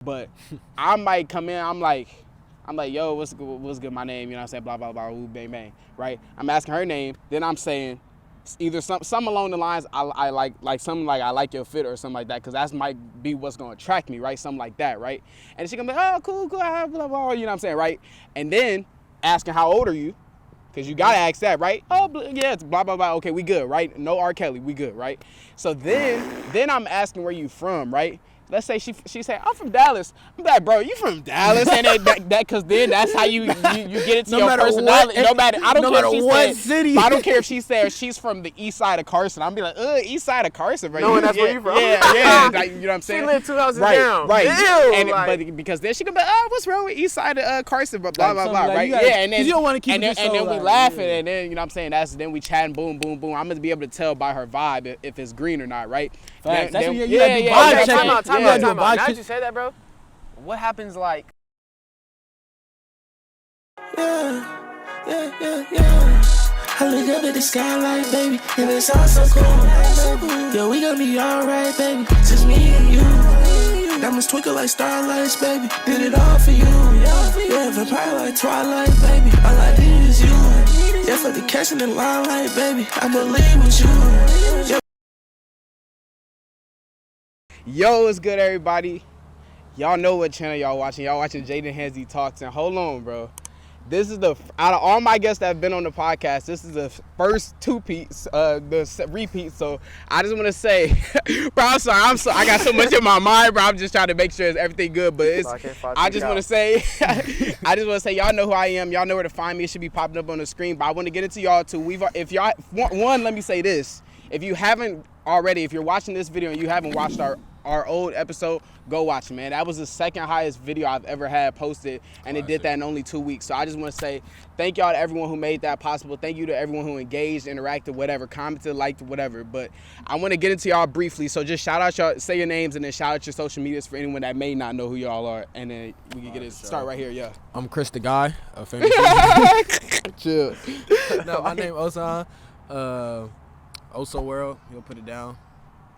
But I might come in, I'm like, yo, what's good, my name, you know what I'm saying, blah, blah, blah, woo, bang, bang, right? I'm asking her name, then I'm saying either some along the lines, I like something like, I like your fit or something like that, because that might be what's going to attract me, right? Something like that, right? And she gonna be like, oh, cool, blah, blah, blah, you know what I'm saying, right? And then asking, how old are you? Because you got to ask that, right? Oh, yeah, it's blah, blah, blah. Okay, we good, right? No R. Kelly, we good, right? So then I'm asking where you from, right? Let's say she said, I'm from Dallas. I'm like, bro, you from Dallas? And that because then that's how you get into your personality. I don't care if she said she's from the east side of Carson. I'm be like, east side of Carson, bro. Knowing that's where you from. Yeah, like, you know what I'm saying? She lived 2 houses down. Right. Ew, but because then she could be, oh, what's wrong with east side of Carson? Blah, blah, blah, right? Yeah, and then you don't want to keep and then we laughing, and then, you know what I'm saying? Then we chatting, boom, boom, boom. I'm going to be able to tell by her vibe if it's green or not, right? Facts. That's what you gotta do vibe checking. Time out. Now that you say that, bro, what happens like? Yeah. I look up at the skylight, baby, and it's all so cool. Yo, we gonna be alright, baby, just me and you. Diamonds twinkle like starlights, baby, did it all for you. Yeah, vampire like Twilight, baby, all I need is you. Yeah, for the catching the limelight, baby, I believe with you. Yo, what's good, everybody? Y'all know what channel y'all watching. Y'all watching JAYDEN HANZY Talks. And hold on, bro. This is out of all my guests that have been on the podcast, this is the first the repeat. So I just want to say, bro, I'm sorry. I got so much in my mind, bro. I'm just trying to make sure everything good. But I just want to say, y'all know who I am. Y'all know where to find me. It should be popping up on the screen. But I want to get into y'all too. Let me say this. If you haven't already, if you're watching this video and you haven't watched our old episode, go watch it, man. That was the second highest video I've ever had posted, and it did that in only 2 weeks. So I just want to say thank y'all to everyone who made that possible. Thank you to everyone who engaged, interacted, whatever, commented, liked, whatever. But I want to get into y'all briefly. So just shout out y'all, say your names, and then shout out your social medias for anyone that may not know who y'all are, and then we can get it start right here. Yeah. I'm Chris the Guy, a famous. Chill. No, my name Osan. Oso World, you'll put it down.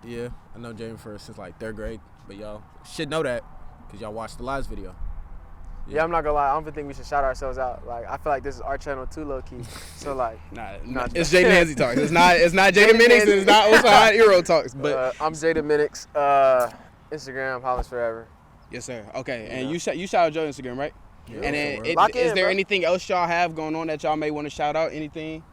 Yeah, I know Jamie since like 3rd grade, but y'all should know that because y'all watched the last video. Yeah, I'm not gonna lie, I don't think we should shout ourselves out. Like, I feel like this is our channel too, low key. So like, nah, it's JAYDEN HANZY Talks. It's not JAYDEN Minix, and it's not Osan Hero Talks. But I'm JAYDEN Minix. Instagram, Hollis Forever. Yes, sir. Okay, and you shout out your Instagram, right? Yeah. And then is there anything else y'all have going on that y'all may want to shout out? Anything?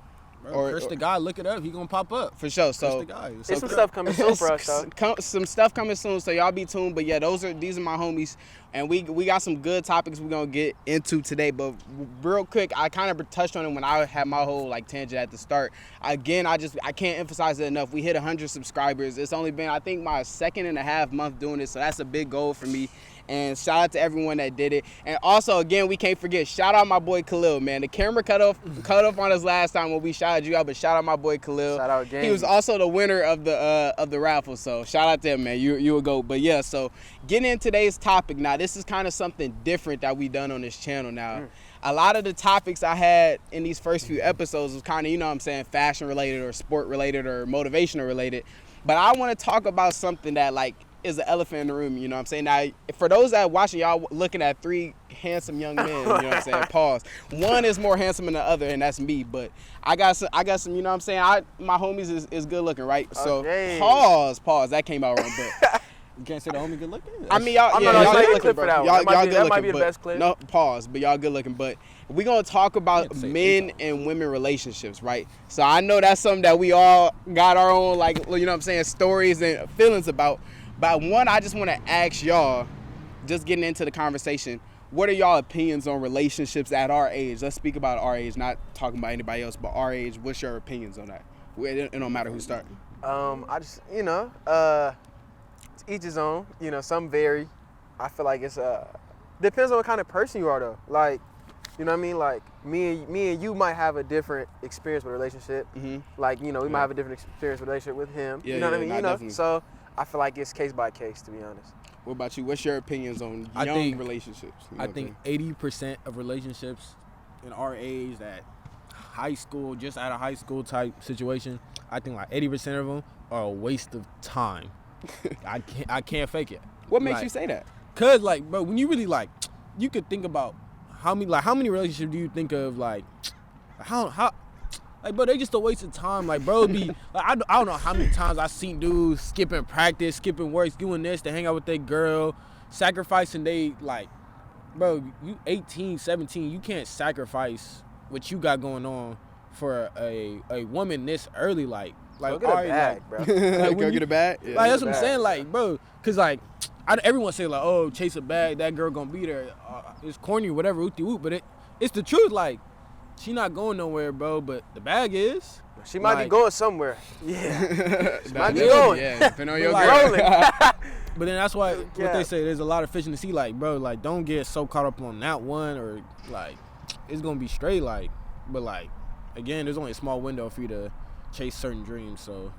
Bro, Chris the Guy, look it up. He gonna pop up. For sure. So Chris the Guy. There's some stuff coming soon for us, though. Some stuff coming soon, so y'all be tuned. But yeah, these are my homies, and we got some good topics we're gonna get into today. But real quick, I kind of touched on it when I had my whole like tangent at the start. Again, I can't emphasize it enough. We hit 100 subscribers. It's only been, I think, my 2.5 month doing this, so that's a big goal for me. And shout out to everyone that did it. And also, again, we can't forget, shout out my boy Khalil, man. The camera cut off on us last time when we shouted you out, but shout out my boy Khalil. Shout out again. He was also the winner of the raffle, so shout out to him, man. You a GOAT. But yeah, so getting in today's topic now, this is kind of something different that we done on this channel now. A lot of the topics I had in these first few episodes was kind of, you know what I'm saying, fashion related or sport related or motivational related. But I want to talk about something that like is an elephant in the room, you know what I'm saying? Now, for those that are watching, y'all looking at 3 handsome young men, you know what I'm saying? Pause. One is more handsome than the other, and that's me. But I got some, you know what I'm saying? My homies is good looking, right? So pause. That came out wrong, but you can't say the homie good looking. I mean, y'all good looking, bro. Y'all good looking. That might be the best clip. No, pause. But y'all good looking. But we're gonna talk about men and women relationships, right? So I know that's something that we all got our own, like, you know what I'm saying, stories and feelings about. But one, I just want to ask y'all, just getting into the conversation, what are y'all opinions on relationships at our age? Let's speak about our age, not talking about anybody else, but our age. What's your opinions on that? It don't matter who starts. I just, each his own. You know, some vary. I feel like it's depends on what kind of person you are, though. Like, you know what I mean? Like me and you might have a different experience with a relationship. Like, you know, we might have a different experience with a relationship with him. Yeah, you know what I mean? Definitely. So I feel like it's case by case, to be honest. What about you? What's your opinions on young relationships? I think 80% of relationships in our age, that high school, just out of high school type situation, I think like 80% of them are a waste of time. I can't fake it. What makes you say that? Cause like, bro, when you really like, you could think about how many relationships do you think of like how like, bro, they just a waste of time. Like, bro, it'd be like I don't know how many times I seen dudes skipping practice, skipping work, doing this to hang out with their girl, sacrificing they like, bro, you 18, 17, you can't sacrifice what you got going on for a woman this early. Like go get a bag, bro. Like, go get a bag. Yeah. Like that's what I'm saying. Like, bro, cause like everyone say like, oh, chase a bag, that girl gonna be there. It's corny, whatever, ooty whoop, but it's the truth. Like, she not going nowhere, bro. But the bag is. She might be going somewhere. Yeah. She might be Yeah, going. depending on your Like, girl. Rolling. But then that's why what they say. There's a lot of fish in the sea. Like, bro, like don't get so caught up on that one or like it's gonna be straight. Like, but like again, there's only a small window for you to chase certain dreams. So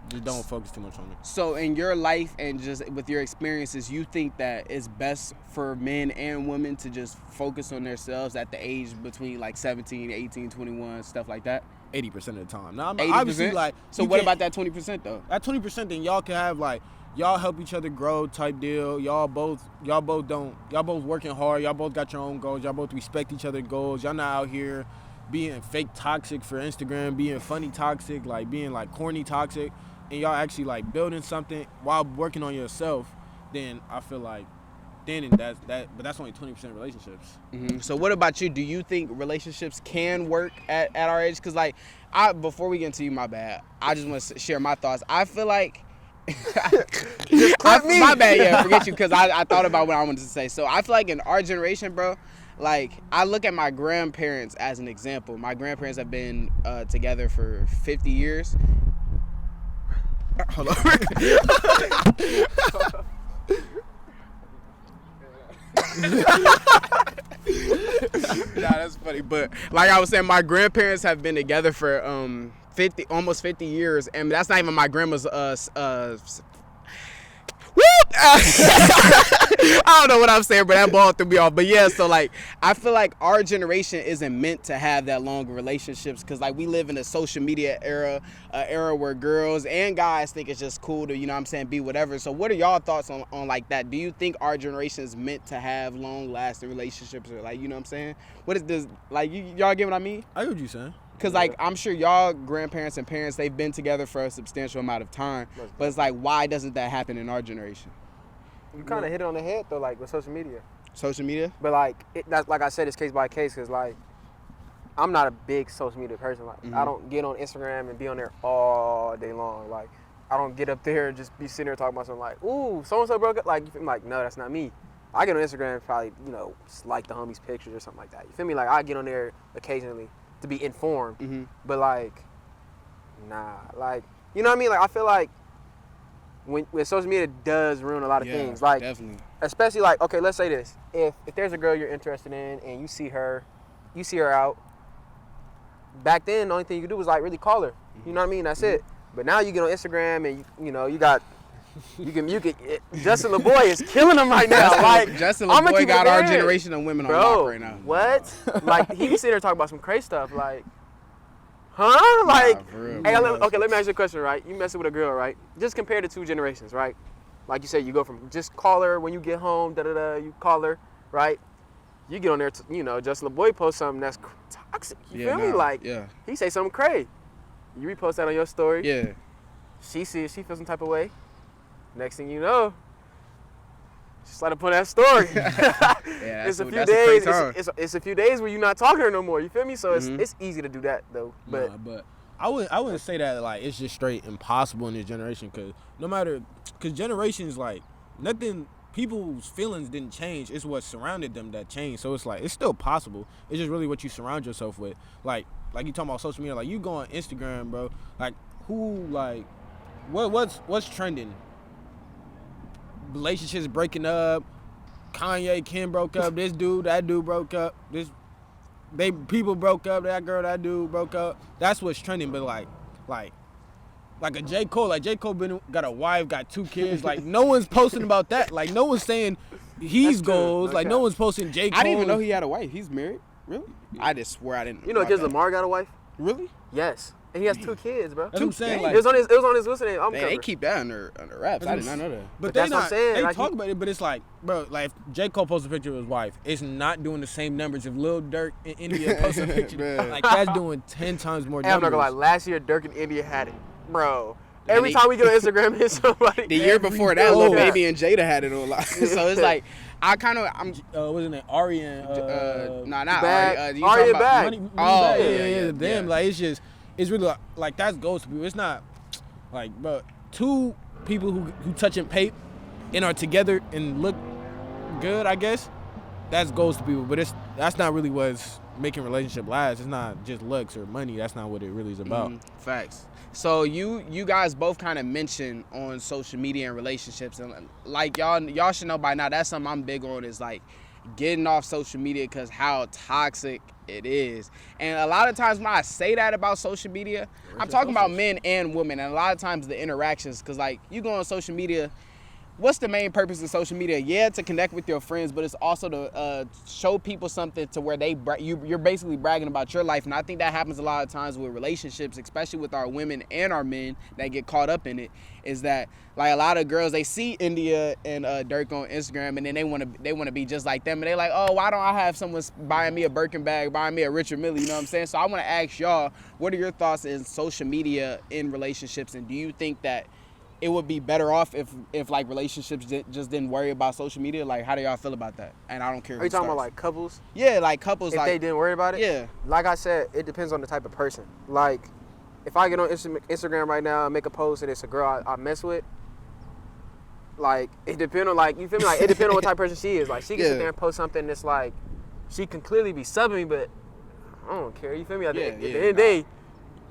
just don't focus too much on it. So in your life and just with your experiences, you think that it's best for men and women to just focus on themselves at the age between like 17, 18, 21, stuff like that? 80% of the time. Now, I'm 80%? obviously like. So what about that 20% though? That 20%, then y'all can have like y'all help each other grow type deal. Y'all both working hard. Y'all both got your own goals. Y'all both respect each other's goals. Y'all not out here being fake toxic for Instagram, being funny toxic, like being like corny toxic, and y'all actually like building something while working on yourself. Then I feel like but that's only 20% relationships. Mm-hmm. So what about you? Do you think relationships can work at our age? Because like, before we get into you, my bad, I just want to share my thoughts. I feel like, my bad, yeah, forget you, because I thought about what I wanted to say. So I feel like in our generation, bro, like I look at my grandparents as an example. My grandparents have been together for 50 years. Hold on. Nah, that's funny. But like I was saying, my grandparents have been together for almost 50 years, and that's not even my grandma's I don't know what I'm saying, but that ball threw me off. But yeah, so like I feel like our generation isn't meant to have that long relationships, because like we live in a social media era, where girls and guys think it's just cool to, you know what I'm saying, be whatever. So what are y'all thoughts on like that? Do you think our generation is meant to have long lasting relationships, or like, you know what I'm saying? What is this, like, y'all get what I mean? I get what you're saying. Because, like, I'm sure y'all grandparents and parents, they've been together for a substantial amount of time. But it's like, why doesn't that happen in our generation? You kind of hit it on the head, though, like, with social media. Social media? But, like, that's, like I said, it's case by case, because, like, I'm not a big social media person. Like, I don't get on Instagram and be on there all day long. Like, I don't get up there and just be sitting there talking about something like, ooh, so-and-so broke up. Like, I'm like, no, that's not me. I get on Instagram and probably, you know, just like the homies' pictures or something like that. You feel me? Like, I get on there occasionally to be informed, but like, nah, like, you know what I mean? Like, I feel like when social media does ruin a lot of things, like, definitely. Especially like, okay, let's say this: if there's a girl you're interested in and you see her out. Back then, the only thing you could do was like really call her. You know what I mean? That's it. But now you get on Instagram and you know you can. Justin LeBoy is killing him right now. Like, Justin LeBoy got our generation of women on lock right now. What? Like, he be sitting there talking about some crazy stuff. Like, huh? Like, hey, okay, let me ask you a question, right? You messing with a girl, right? Just compare the two generations, right? Like you said, you go from just call her when you get home, you call her, right? You get on there, you know, Justin LeBoy posts something that's toxic. You feel me? Like, he say something crazy. You repost that on your story. Yeah. She sees, she feels some type of way. Next thing you know, just let her put that story. It's a few days. It's a few days where you're not talking to her no more. You feel me? So it's easy to do that though. But I wouldn't say that like it's just straight impossible in this generation, because generations, like, nothing. People's feelings didn't change. It's what surrounded them that changed. So it's like it's still possible. It's just really what you surround yourself with. Like you talking about social media. Like, you go on Instagram, bro. Like, who, like, what's trending? Relationships breaking up. Kanye, Kim broke up. This dude, that dude broke up. People broke up. That girl, that dude broke up. That's what's trending. But like a J. Cole. Like, J. Cole got a wife, got 2 kids. Like, no one's posting about that. Like, no one's saying he's goals. Okay. Like, no one's posting J. Cole. I didn't even know he had a wife. He's married? Really? I just swear I didn't. You know, Kendrick Lamar got a wife? Really? Yes. And he has 2 kids, bro. That's what I'm saying. Dang. It was on his what's the name? Man, they keep that under wraps. I did not know that. But that's what I'm saying. They Like, talk about it, but it's like, bro, like if J. Cole posts a picture of his wife, it's not doing the same numbers if Lil Durk in India posts a picture. Man. Like that's doing 10 times more And I'm numbers. not gonna lie, last year Dirk in India had it, bro. Every time we get on Instagram, hit somebody. The year before that, Lil Baby and Jada had it on. So it's like, I'm. What's his name? Ari and Not Bag. Ari. You Ari talking and about- Bag. Money Oh, Bag. yeah. Damn, like it's really like that's ghost people. It's not like, bro, 2 people who touch and pape and are together and look good, I guess. That's ghost people, but that's not really what's making relationship last. It's not just looks or money. That's not what it really is about. Facts. So you guys both kind of mentioned on social media and relationships, and like y'all should know by now, that's something I'm big on, is like getting off social media because how toxic it is. And a lot of times when I say that about social media, I'm talking about men and women, and a lot of times the interactions, because like you go on social media, what's the main purpose of social media? Yeah, to connect with your friends, but it's also to show people something to where you're basically bragging about your life. And I think that happens a lot of times with relationships, especially with our women and our men that get caught up in it, is that like a lot of girls, they see India and Dirk on Instagram, and then they want to be just like them, and they're like, oh, why don't I have someone buying me a Birkin bag, buying me a Richard Mille, you know what I'm saying? So I want to ask y'all, what are your thoughts in social media in relationships, and do you think that it would be better off if like relationships just didn't worry about social media? Like, how do y'all feel about that? And I don't care. Are you talking about like couples? Yeah, like couples. If like they didn't worry about it? Yeah. Like I said, it depends on the type of person. Like, if I get on Instagram right now and make a post and it's a girl I mess with, like, it depends on, like, you feel me? Like, it depends on what type of person she is. Like, she can sit there and post something that's like, she can clearly be subbing me, but I don't care. You feel me? At the end of the day,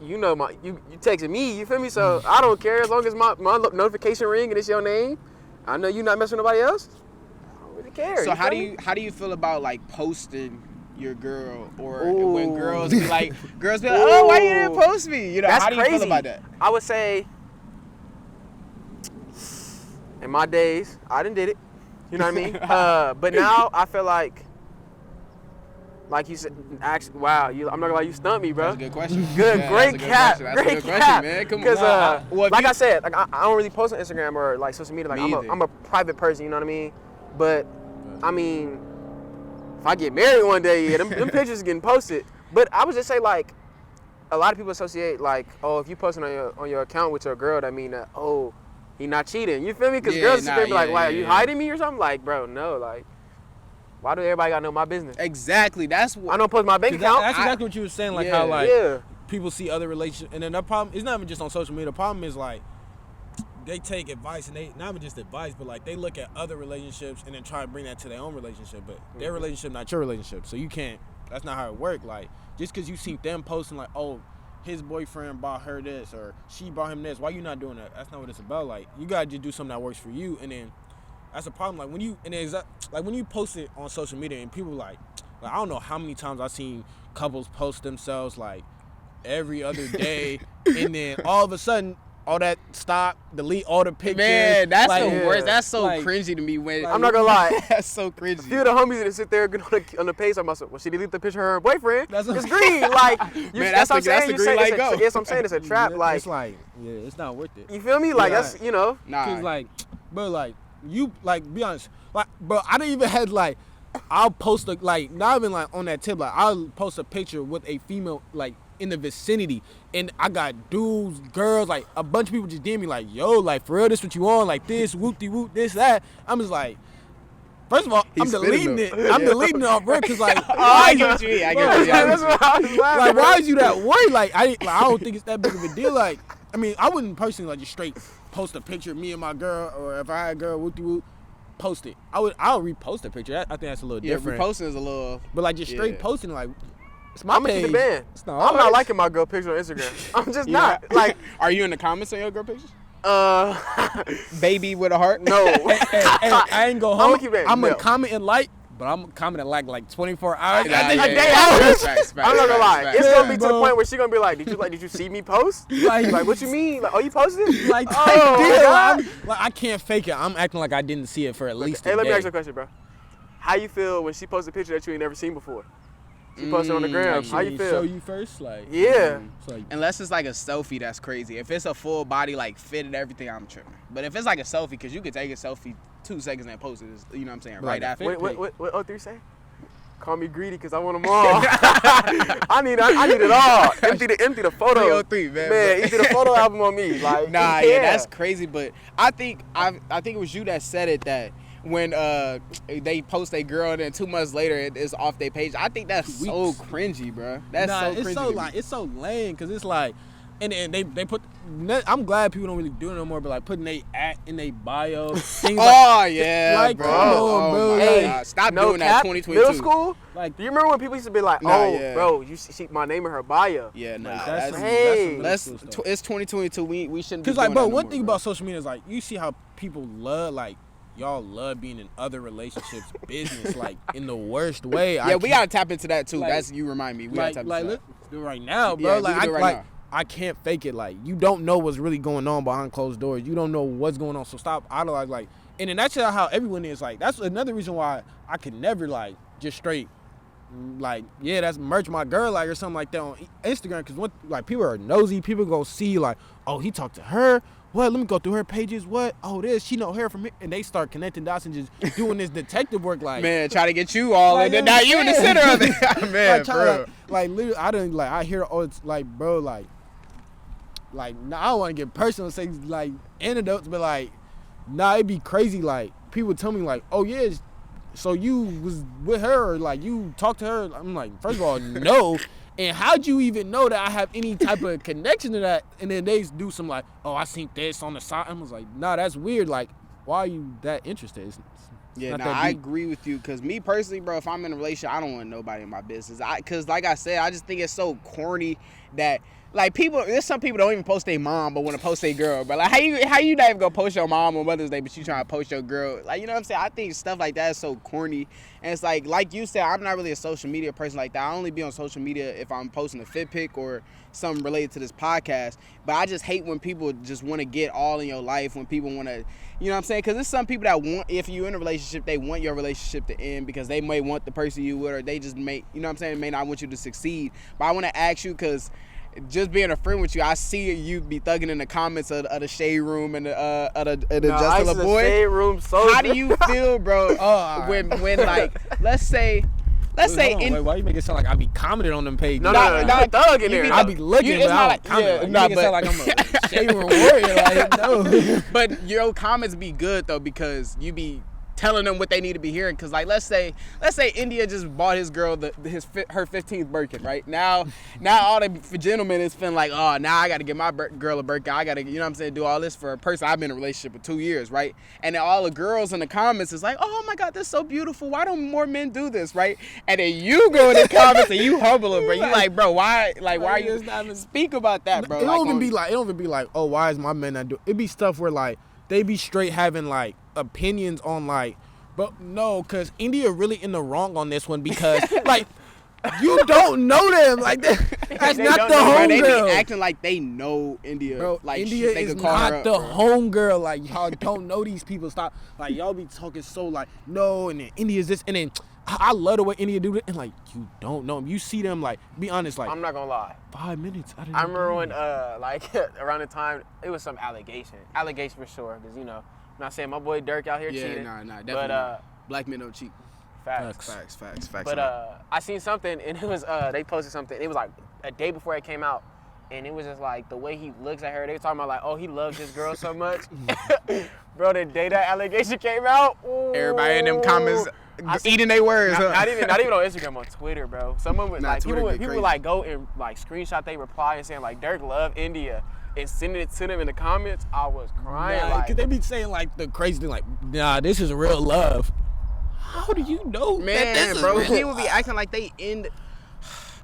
you know you texting me, you feel me? So I don't care as long as my notification ring and it's your name. I know you not messing with nobody else. I don't really care. So how do you feel about like posting your girl, or when girls be like, oh, why you didn't post me? You know, That's how do you crazy. feel about that? I would say, in my days, I done did it. You know what I mean? But now I feel like you said, actually, wow, I'm not gonna lie, you stumped me, bro. That's a good question. Good, Yeah, great cap, that's a great good question, cap. man. Come on. Because, like I said, like I don't really post on Instagram or like social media. Like Me I'm a private person, you know what I mean? But I mean, if I get married one day, yeah, them pictures getting posted. But I would just say, like, a lot of people associate, like, oh, if you posting on your account with your girl, that mean that, oh, he not cheating. You feel me? Because girls sit there and be like, why, are you hiding me or something? Like, bro, no, like, why do everybody gotta know my business? Exactly. That's what I don't post my bank account. That's exactly what you were saying, like how like people see other relationships, and then the problem it's not even just on social media. The problem is like they take advice, and they not even just advice, but like they look at other relationships and then try to bring that to their own relationship, but their relationship not your relationship. So you can't. That's not how it works. Like just because you see them posting like, oh, his boyfriend bought her this or she bought him this, why you not doing that? That's not what it's about. Like you gotta just do something that works for you, and then. That's a problem. Like when you post it on social media and people like I don't know how many times I've seen couples post themselves like every other day, and then all of a sudden all that stop, delete all the pictures. Man, that's like, the worst. That's so like, cringy to me. When I'm not gonna lie. that's so cringy. A few of the homies that sit there on the page, I'm like, well, she delete the picture of her boyfriend. That's it's green. Like, that's what I'm saying. the green light go. Yes, I'm saying it's a trap. Like, it's like, yeah, it's not worth it. You feel me? Like that's Nah. Cause like, bro, like you like be honest, like, bro, I didn't even had like, I'll post a like not even like on that tip, like I'll post a picture with a female like in the vicinity, and I got dudes, girls, like a bunch of people just DM me like, yo, like for real, this what you on, like this, whoop de whoop, this that. I'm just like, first of all, I'm deleting it. I'm deleting it off real, cause like, I get what you mean. I get what you mean. that's what I was laughing. like, why is you that worried? Like, I don't think it's that big of a deal. Like, I mean, I wouldn't personally like just straight post a picture of me and my girl, or if I had a girl, whoop de whoop, post it. I'll repost the picture. I think that's a little different. Reposting is a little. But like just straight posting, like it's my I'm gonna page. keep it banned. It's not I'm not ours. liking my girl picture on Instagram. I'm just not. Like, are you in the comments on your girl pictures? Baby with a heart? No. Hey, I ain't go home. I'm gonna no. comment and like, but I'm commenting like 24 hours. Nah, a yeah, day yeah. after. Facts, I'm not gonna lie. facts. It's gonna be to the bro. point where she gonna be like, did you see me post? Like what you mean? Like, oh, you posted? Like, oh, my God. like I can't fake it. I'm acting like I didn't see it for at least a Hey, let me day. ask you a question, bro. How you feel when she posts a picture that you ain't never seen before? She posted on the gram. How you Show feel? you first, like Yeah. So like, Unless it's like a selfie, that's crazy. If it's a full body, like fit and everything, I'm tripping. But if it's like a selfie, because you could take a selfie 2 seconds and post it, you know what I'm saying, right Like a after. What O3 say? Call me greedy because I want them all. I need it all. Empty the photo. 303, man. Man, empty the photo album on me. Like, Nah, yeah, that's crazy. But I think it was you that said it, that when they post a girl and then 2 months later it's off their page. I think that's so cringy, bro. That's so cringy. It's so like it's so lame because it's like, and they put. I'm glad people don't really do it no more, but like putting they in their bio. Things Yeah, like, bro. come on, bro. Hey, Like, stop no doing cap, that. 2022. Middle school. Like, Do you remember when people used to be like, Nah, "Oh, yeah. bro, you see my name in her bio"? Yeah, nah. like, That's, some- hey, some that's middle school stuff. it's 2022. We shouldn't. Cause be like, doing bro, that no one more, thing bro. about social media is like you see how people love like. Y'all love being in other relationships, business, like in the worst way. Yeah, we gotta tap into that too. like- That's you remind me. We like gotta tap like into look that. do it right now, Yeah, bro. we like can do it right like now. I can't fake it. Like you don't know what's really going on behind closed doors. You don't know what's going on. So stop idolizing. Like, and then that's how everyone is. Like that's another reason why I could never like just straight like that's merch my girl like or something like that on Instagram. Cause what like people are nosy. People go see like, oh, he talked to her. What? Let me go through her pages. What? Oh, this. She know her from here. And they start connecting dots and just doing this detective work. Like, Man, try to get you all Like, in there. Now you in the center of it. Man, like, try bro. to, like literally, I didn't like. I hear, oh, it's like, bro, like, nah, I don't want to get personal, say like anecdotes, but like, nah, it'd be crazy. Like, people tell me like, oh yeah, so you was with her, or like you talked to her. I'm like, first of all, no. And how'd you even know that I have any type of connection to that? And then they do some like, oh, I seen this on the side. I was like, nah, that's weird. Like, why are you that interested? It's Yeah, not nah, that I deep. agree with you. Cause me personally, bro, if I'm in a relationship, I don't want nobody in my business. Cause like I said, I just think it's so corny that like people. There's some people don't even post their mom, but want to post their girl. But like, how you not even gonna post your mom on Mother's Day, but you trying to post your girl? Like, you know what I'm saying? I think stuff like that is so corny. And it's like you said, I'm not really a social media person like that. I only be on social media if I'm posting a fit pic or something related to this podcast. But I just hate when people just want to get all in your life, when people want to, you know what I'm saying? Because there's some people that want, if you're in a relationship, they want your relationship to end because they may want the person you with, or they just may, you know what I'm saying, may not want you to succeed. But I want to ask you, because just being a friend with you, I see you be thugging in the comments of the shade room and the Just a Boy. Shade room so How do you feel, bro? When like let's say Hold on, wait, why you make it sound like I be commenting on them pages? No, thug in you there. be- I be looking, it's but not I like- don't comment. yeah, Like, nah, you make it sound like I'm a shade room warrior. Like, no. But your comments be good though, because you be telling them what they need to be hearing. Cause like let's say India just bought his girl her 15th Birkin, right? Now all the gentlemen is feeling like, oh, now I gotta get my girl a Birkin. I gotta, you know what I'm saying, do all this for a person I've been in a relationship for 2 years, right? And then all the girls in the comments is like, oh my God, this is so beautiful. Why don't more men do this, right? And then you go in the comments and you humble them, bro. You like, bro, why are you speak about that, bro? It don't even be like, oh, why is my man not doing? It be stuff where like they be straight having like opinions on like, but no, cause India really in the wrong on this one because like you don't know them like that. That's They not don't the know, bro. They be homegirl. acting like they know India. Bro, Like India they is could call her not up, the bro. homegirl. Like y'all don't know these people. Stop. Like y'all be talking so like no, and then India's this, and then I love the way India do it, and like you don't know them. You see them like be honest like I'm not gonna lie. 5 minutes. I remember when like around the time it was some allegation for sure, because you know, I'm not saying my boy Dirk out here Yeah, cheating. nah, definitely. But black men don't cheat. facts. Facts. But I seen something, and it was they posted something. It was like a day before it came out, and it was just like the way he looks at her. They were talking about like, oh, he loves this girl so much. Bro, the day that allegation came out, ooh, Everybody in them comments eating their words. not even on Instagram, on Twitter, bro. Someone would Nah, like Twitter people get would crazy. like go and like screenshot they reply and saying like Dirk love India and sending it to them in the comments. I was crying Nah, like, cause they be saying like the crazy thing, like, nah, this is real love. How do you know that Man, this is bro, real people be acting like they end.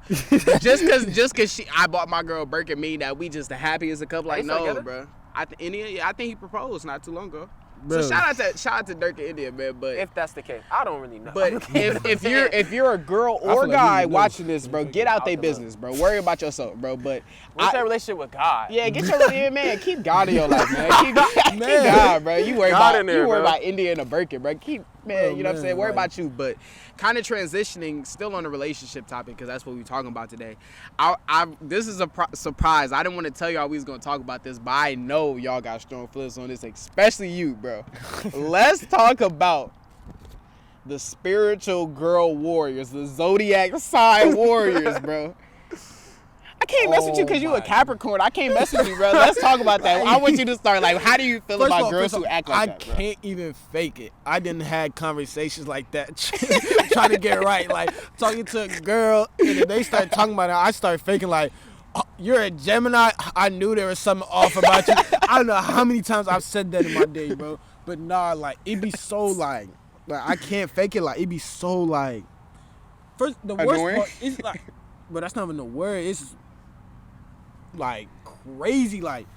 just cause I bought my girl Birkin, mean that we just the happiest a couple. Like, They still no, together? bro. I think he proposed not too long ago. Bro. So shout out to Dirk and India, man. But if that's the case, I don't really know. But if you're a girl feel or like guy you know. watching this, bro, get out their business, bro. Worry about yourself, bro. But what's that relationship with God? yeah, get your man. Keep God in your life, man. Keep God, bro. You worry God in about there, bro. India and a Birkin, bro. Keep man, you know what I'm saying? Worry like- about you. But kind of transitioning, still on the relationship topic, because that's what we're talking about today. This is a surprise. I didn't want to tell y'all we was going to talk about this, but I know y'all got strong feelings on this, especially you, bro. Let's talk about the spiritual girl warriors, the Zodiac sign warriors, bro. I can't mess with you because you a Capricorn. I can't mess with you, bro. Let's talk about that. I want you to start. Like, how do you feel about girls who act like that, bro? I can't even fake it. I didn't have conversations like that trying to get right. Like, talking to a girl, and then they start talking about it. I start faking like, oh, you're a Gemini. I knew there was something off about you. I don't know how many times I've said that in my day, bro. But nah, like, it be so like I can't fake it. Like, it be so like, first, the worst annoying? part is like, but that's not even the word. It's like crazy. Like,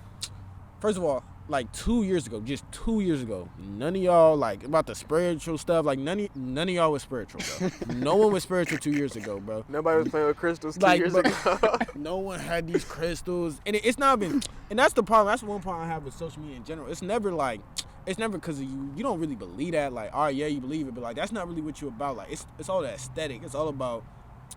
first of all, like 2 years ago, just 2 years ago, none of y'all like about the spiritual stuff. Like none of y'all was spiritual, bro. No one was spiritual 2 years ago, bro. Nobody was playing with crystals 2 Like, years bro, ago. no one had these crystals, and it's not been. And that's the problem. That's one problem I have with social media in general. It's never because of you. You don't really believe that. Like, all right, yeah, you believe it, but like that's not really what you're about. Like, it's all the aesthetic. It's all about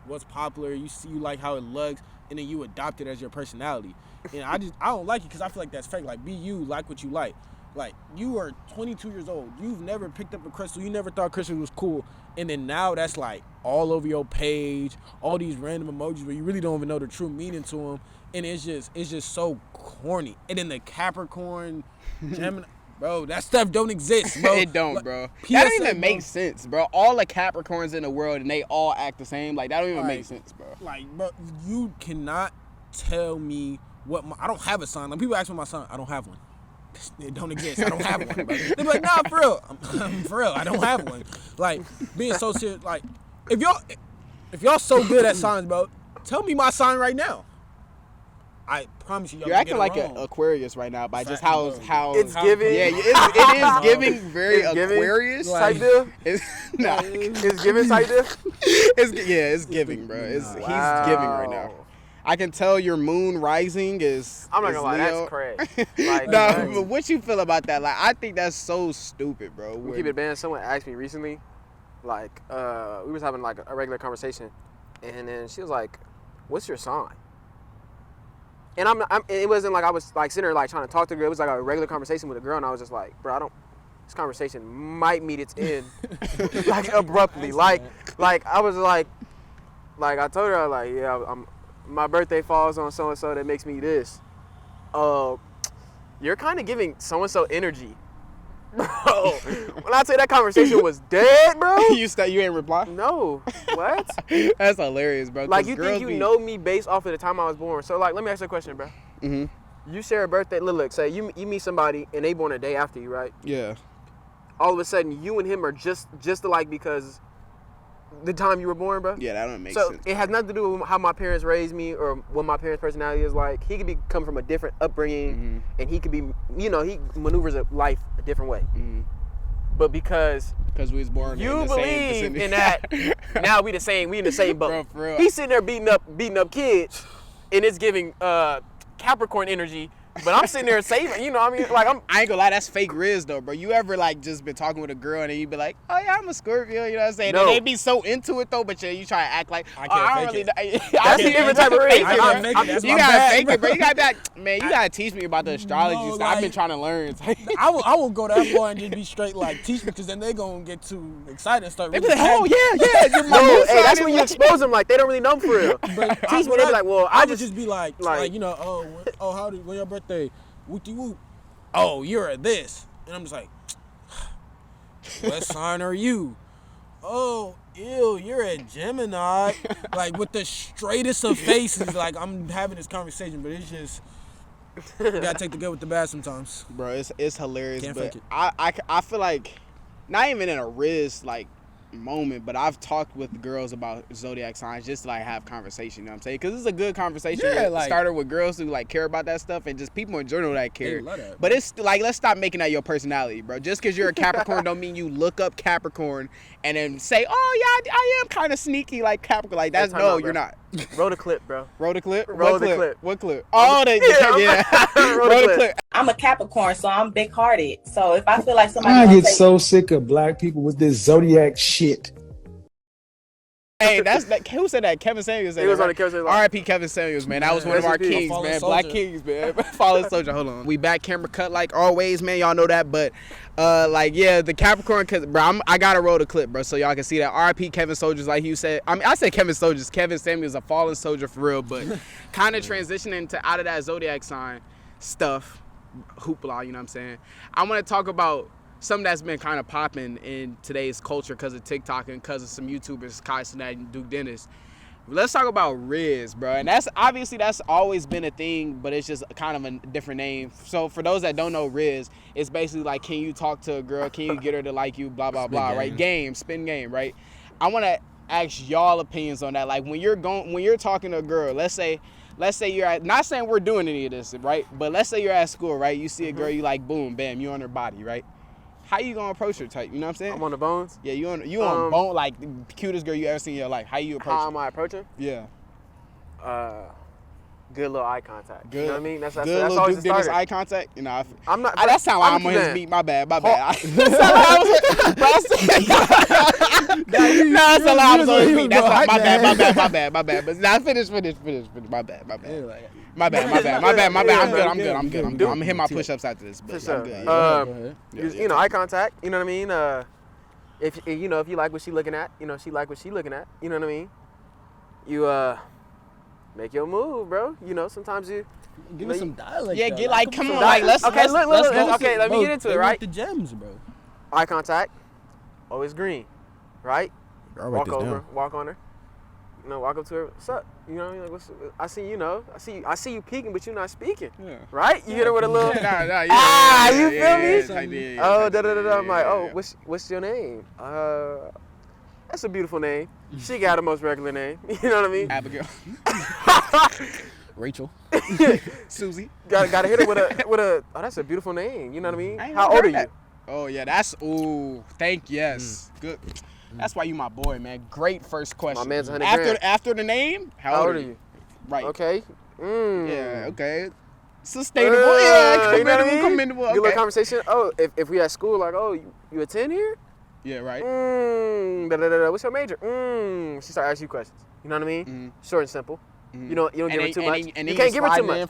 what's popular. You like how it looks, and then you adopt it as your personality. And I don't like it because I feel like that's fake. Like, be you, like what you like. Like, you are 22 years old. You've never picked up a crystal. You never thought crystals was cool. And then now that's like all over your page, all these random emojis where you really don't even know the true meaning to them. And it's just so corny. And then the Capricorn, Gemini, bro, that stuff don't exist, bro. It don't, Like, bro. PSA, That don't even bro. make sense, bro. All the Capricorns in the world and they all act the same. Like, that don't even make sense, bro. Like, bro, you cannot tell me what I don't have a sign. Like, people ask me my sign, I don't have one. It don't exist. I don't have one, bro. They be like, nah, for real. I'm for real. I don't have one. Like, being so serious. Like, if y'all so good at signs, bro, tell me my sign right now. I promise you, y'all You're gonna acting get like it an wrong. Aquarius right now by just Exactly, how It's giving. Yeah, it is giving very It's giving, Aquarius type deal. It's nah. It's giving type deal. It's giving, bro. He's giving right now. I can tell your moon rising is. I'm not is gonna lie, Leo. that's crazy. Like, No, but what you feel about that? Like, I think that's so stupid, bro. we keep it banned. Someone asked me recently, like, we was having like a regular conversation, and then she was like, "What's your sign?" And it wasn't like I was like sitting there like trying to talk to a girl. It was like a regular conversation with a girl, and I was just like, "Bro, this conversation might meet its end, like abruptly." Like I was like I told her, like, yeah, my birthday falls on so and so that makes me this. You're kind of giving so and so energy, bro. When I say that conversation was dead, bro. you ain't reply? No, what? That's hilarious, bro. Like, you think you know me based off of the time I was born. So, like, let me ask you a question, bro. Mm-hmm. You share a birthday. Look, say you meet somebody and they born a day after you, right? Yeah. All of a sudden, you and him are just alike because the time you were born, bro. Yeah, that don't make So sense. it has nothing to do with how my parents raised me or what my parents' personality is like. He could be come from a different upbringing, and he could be, he maneuvers life a different way. But because we was born you in the same believe vicinity. in that, now we in the same boat. Bro, for real. He's sitting there beating up kids, and it's giving Capricorn energy. But I'm sitting there saving, you know what I mean? Like, I ain't gonna lie, that's fake RIZZ though, bro. You ever like just been talking with a girl and then you be like, oh yeah, I'm a Scorpio, you know what I'm saying? No. And they be so into it though, but you try to act like, I oh, I can't don't fake really it. know. That's a different type of RIZZ. I can't fake it. That's You my gotta bad, fake it, bro. bro. You gotta man, you gotta teach me about the astrology No, stuff. I've been like- trying to learn. I will go that far and just be straight like teach me, because then they gonna get too excited and start. They be really like, oh tagging. yeah, you're my no, moon hey, sign that's is when you like- expose them like they don't really know for real. But Teach me, they be like, well, I would just be like like- you know, when your birthday? Whoopty whoop. Oh, you're a this, and I'm just like, what sign are you? Oh, ew, you're a Gemini. Like, with the straightest of faces, like I'm having this conversation, but it's just you gotta take the good with the bad sometimes. Bro, it's hilarious. Can't But fake it. I feel like not even in a RIZZ like moment, but I've talked with girls about zodiac signs just to like have conversation, you know what I'm saying? Because it's a good conversation. Yeah, It like- started with girls who like care about that stuff and just people in general that care. love that, But it's like, let's stop making that your personality, bro. Just because you're a Capricorn don't mean you look up Capricorn and then say, oh yeah, I am kind of sneaky like Capricorn. Like that's Time no, out, you're bro. not. Roll the clip, bro. Roll the clip? Roll What the clip? clip. What clip? Oh, yeah. Roll the clip. I'm a Capricorn, so I'm big-hearted. So if I feel like somebody I gonna get take so sick of black people with this Zodiac shit. Hey, that's that. Who said that? Kevin Samuels. He was on the Kevin Samuels. R.I.P. Kevin Samuels, man. That was one of our kings, Fallen man. soldier. Black kings, man. Fallen soldier. Hold on. We back, camera cut like always, man. Y'all know that, but like, yeah, the Capricorn, cause bro, I gotta roll the clip, bro, so y'all can see that. R.I.P. Kevin Soldiers, like you said. I mean, I said Kevin Soldiers. Kevin Samuels, a fallen soldier for real, but kind of transitioning to out of that Zodiac sign stuff, hoopla. You know what I'm saying? I want to talk about something that's been kind of popping in today's culture because of TikTok and because of some YouTubers, Kai Cenat and Duke Dennis. Let's talk about RIZZ, bro. And that's always been a thing, but it's just kind of a different name. So for those that don't know RIZZ, it's basically like, can you talk to a girl? Can you get her to like you? Blah, blah, blah, right? Spin game, right? I want to ask y'all opinions on that. Like when you're talking to a girl, let's say you're at, not saying we're doing any of this, right? But let's say you're at school, right? You see a girl, you like, boom, bam, you on her body, right? How you gonna approach her type? You know what I'm saying? I'm on the bones. Yeah, you on bone, like the cutest girl you ever seen in your life. How you approach How her? am I approaching? Yeah. Good little eye contact. Good. You know what I mean? That's Good always little the Duke Dennis starter. eye contact. You know, I'm not. that sound like I'm on his beat. My bad. That's a lot. I was on his beat. That's like, my bad. But now finish. My bad. I'm good. I'm gonna hit my push-ups after this. But I'm good. You know, eye contact. You know what I mean? If you like what she looking at, she like what she looking at. You know what I mean? You make your move, bro. Sometimes you. Give me some dialect. Yeah, though. like come on, some like let's okay, let's look, go. okay, let me get into it, right? The gems, bro. Eye contact, always green, right? I'll write this down. Walk on her. Walk up to her. What's up? You know what I mean? Like, I see you peeking, but you're not speaking. Yeah. Right? You hit her with a little. You feel me? Oh, I'm like, what's your name? That's a beautiful name. She got the most regular name. You know what I mean? Abigail. Rachel. Susie. Gotta hit her with a. Oh, that's a beautiful name. You know what I mean? I ain't How never old are heard that. you? Oh yeah, yes. Good. That's why you my boy, man. Great first question. My man's 100 grand. After the name, how old are you? Right. Okay. Yeah. Okay. Sustainable. Yeah. You know what I mean? Commendable. Good little conversation. Oh, if we at school, like, oh, you attend here? Yeah. Right. What's your major? She start asking you questions. You know what I mean? Short and simple. You don't give her too much. You can't give her too much.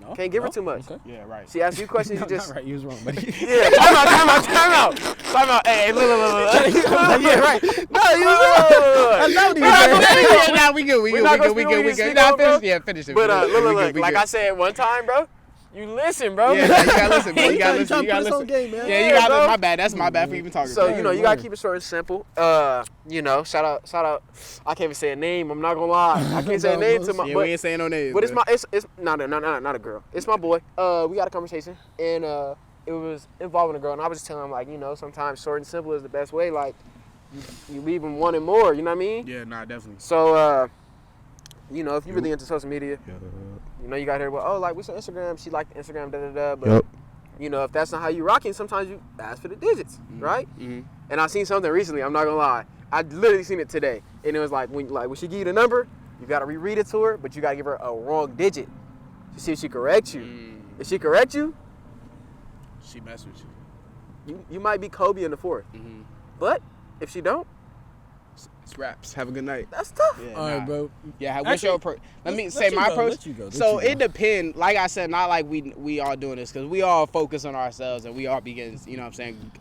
No. Can't give her too much. Okay. Yeah. Right. She asks you questions. You just. Right, you was wrong, buddy. Yeah. Time out. Hey, look. Yeah, right. No, you Nah, we good. Finish it. But look. Like I said one time, bro. You listen, bro. Yeah, you gotta listen, bro. You gotta listen. Game, man. Yeah, you gotta listen. My bad. That's my bad for even talking. So, you gotta keep it short and simple. Shout out. I can't even say a name. I'm not gonna lie. I can't say a name to my. Yeah, we ain't saying no names. But it's not a girl. It's my boy. We had a conversation and it was involving a girl, and I was just telling him like, sometimes short and simple is the best way. Like, you leave them wanting more. You know what I mean? Yeah, nah, definitely. So, if you're really into social media. You got here, like, what's your Instagram? She liked the Instagram, But, if that's not how you rocking, sometimes you ask for the digits, right? Mm-hmm. And I seen something recently, I'm not gonna lie. I literally seen it today. And it was like, when she give you the number, you gotta reread it to her, but you gotta give her a wrong digit to see if she corrects you. If she corrects you, she mess with you. You might be Kobe in the fourth. Mm-hmm. But if she don't, it's raps. Have a good night. That's tough. Yeah, all right, bro. Yeah, what's your approach? Let me say my approach. So it depends. Like I said, not like we all doing this because we all focus on ourselves and we all begin,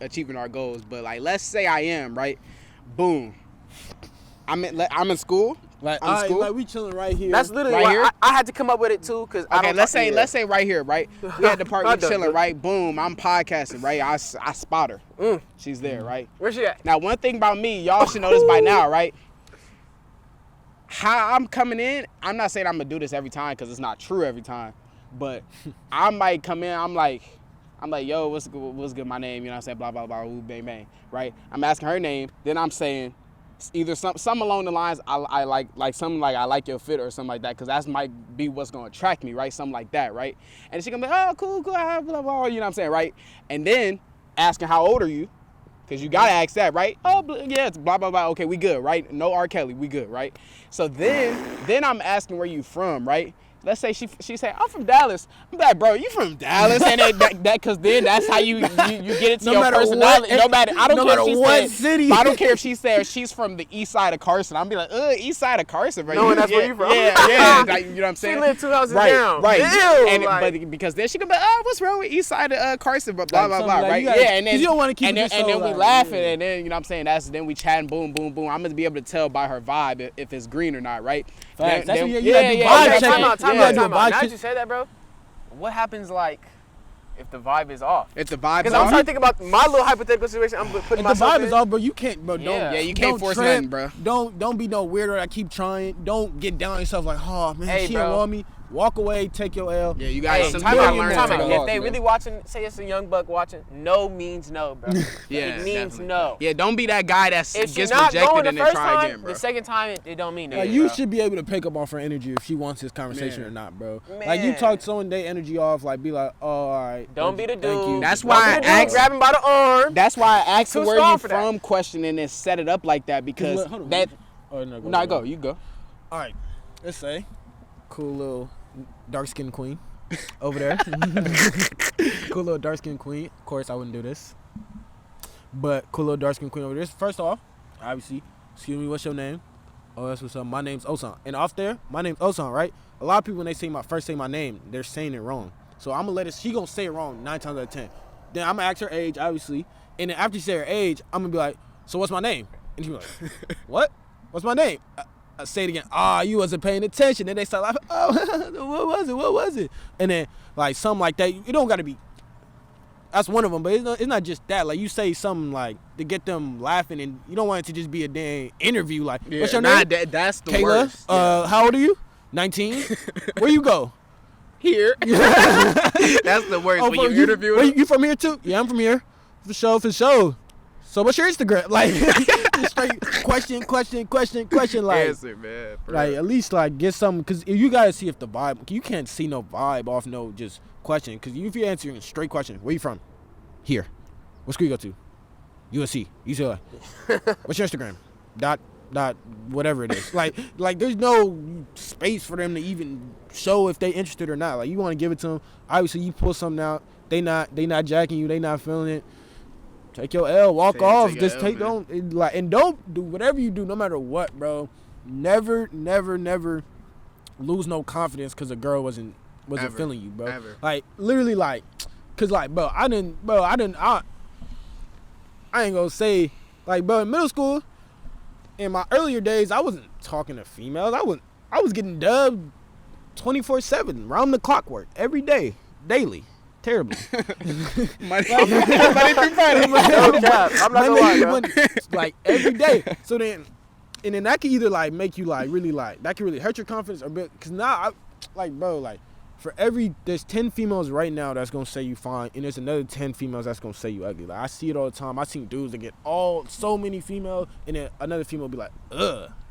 achieving our goals. But like, let's say I am right. Boom. I'm in school. Like, we chilling right here. That's literally right why here? I had to come up with it too, cause let's say right here, right? We at the park, we chilling, right? Boom, I'm podcasting, right? I spot her. She's there, right? Where's she at? Now, one thing about me, y'all should know this by now, right? How I'm coming in, I'm not saying I'm gonna do this every time, cause it's not true every time, but I might come in, I'm like, yo, what's good? My name, you know what I'm saying? Blah blah blah, woo, bang bang, right? I'm asking her name, then I'm saying. Either some along the lines I like something like I like your fit or something like that, because that might be what's gonna attract me, right? Something like that, right? And she gonna be, oh, cool, blah blah blah, you know what I'm saying, right? And then asking how old are you, Because you got to ask that, right? Oh, yeah, it's blah, blah, blah. Okay, we good, right? No R. Kelly, we good, right? So then I'm asking where you from, right? Let's say she say, I'm from Dallas. I'm like, bro, you from Dallas? And because then that's how you get into your personality. I don't care if she says she's from the east side of Carson. I'm be like, east side of Carson, bro. No, that's where you from. Yeah, like, you know what I'm saying? She lived 2 houses down. Right. Ew, And like, but because then she could be, what's wrong with east side of Carson? Blah blah blah, right? Gotta, yeah, and then you don't want to keep and then we laughing, and then you know what I'm saying? Then we chatting, boom, boom, boom. I'm gonna be able to tell by her vibe if it's green or not, right? Facts. That's what you yeah. Time out. Now that you said that, bro, what happens like if the vibe is off? If the vibe is Because I'm off, trying to think about my little hypothetical situation. I'm putting if the myself vibe in. is off, bro, you can't, bro. Yeah, you can't force nothing, bro. Don't be no weirdo that keep trying. Don't get down on yourself like, oh man, Hey, she bro. don't want me. Walk away, take your L. Yeah, you got Hey, some time gotta out, learn to time take out. a If walk, they man. really watching, say it's a young buck watching, no means no, bro. Yeah, it means definitely. no. Yeah, don't be that guy that If she's gets not rejected going the and then first try time, again, bro. the second time it don't mean no. Like, you should be able to pick up off her energy if she wants this conversation Man. or not, bro. Like, you talk someone their energy off, like, be like, oh, all right. Don't be the Thank you. dude. That's why I asked. Grab him by the arm. That's why I asked Too where strong you for that. from question and then set it up like that because Hold on. that. Oh, no, No, go. You go. All right. Let's say, cool little dark-skinned queen over there. Cool little dark-skinned queen. Of course, I wouldn't do this. But cool little dark-skinned queen over there. First off, obviously, excuse me, what's your name? Oh, that's what's up. My name's Osan. And off there, my name's Osan, right? A lot of people, when they say my name, they're saying it wrong. So I'm going to let it, she going to say it wrong 9 times out of 10. Then I'm going to ask her age, obviously. And then after she say her age, I'm going to be like, so what's my name? And she'll be like, what? What's my name? I say it again. You wasn't paying attention. Then they start laughing. Oh, what was it? And then, like, something like that. It don't got to be. That's one of them. But it's not just that. Like, you say something, like, to get them laughing. And you don't want it to just be a damn interview. Like, what's your name? That's the Kayla? worst. How old are you? 19? Where you go? Here. That's the worst when you interview them. You from here, too? Yeah, I'm from here. For sure. So what's your Instagram? Like, straight question. Like, Answer, man. like at least like get some, because you gotta see if the vibe. You can't see no vibe off no just question. Because if you're answering a straight question, where you from? Here. What school you go to? USC. UCLA. What's your Instagram? Dot whatever it is. like there's no space for them to even show if they interested or not. Like, you want to give it to them. Obviously, you pull something out. They not jacking you. They not feeling it. Take your L, walk off. Just take, don't do whatever you do, no matter what, bro. Never lose no confidence because a girl wasn't feeling you, bro. Ever. Like, literally, like, cause like, bro, I ain't gonna say, like, bro, in middle school, in my earlier days, I wasn't talking to females. I was getting dubbed 24/7, round the clock work, every day, daily. Terribly. Monday through Friday. No cap. I'm not gonna lie, bro. Like, every day. So then, and then that can either like make you like really like, that can really hurt your confidence or because now there's 10 females right now that's gonna say you fine, and there's another 10 females that's gonna say you ugly. Like, I see it all the time. I seen dudes that get so many females, and then another female be like,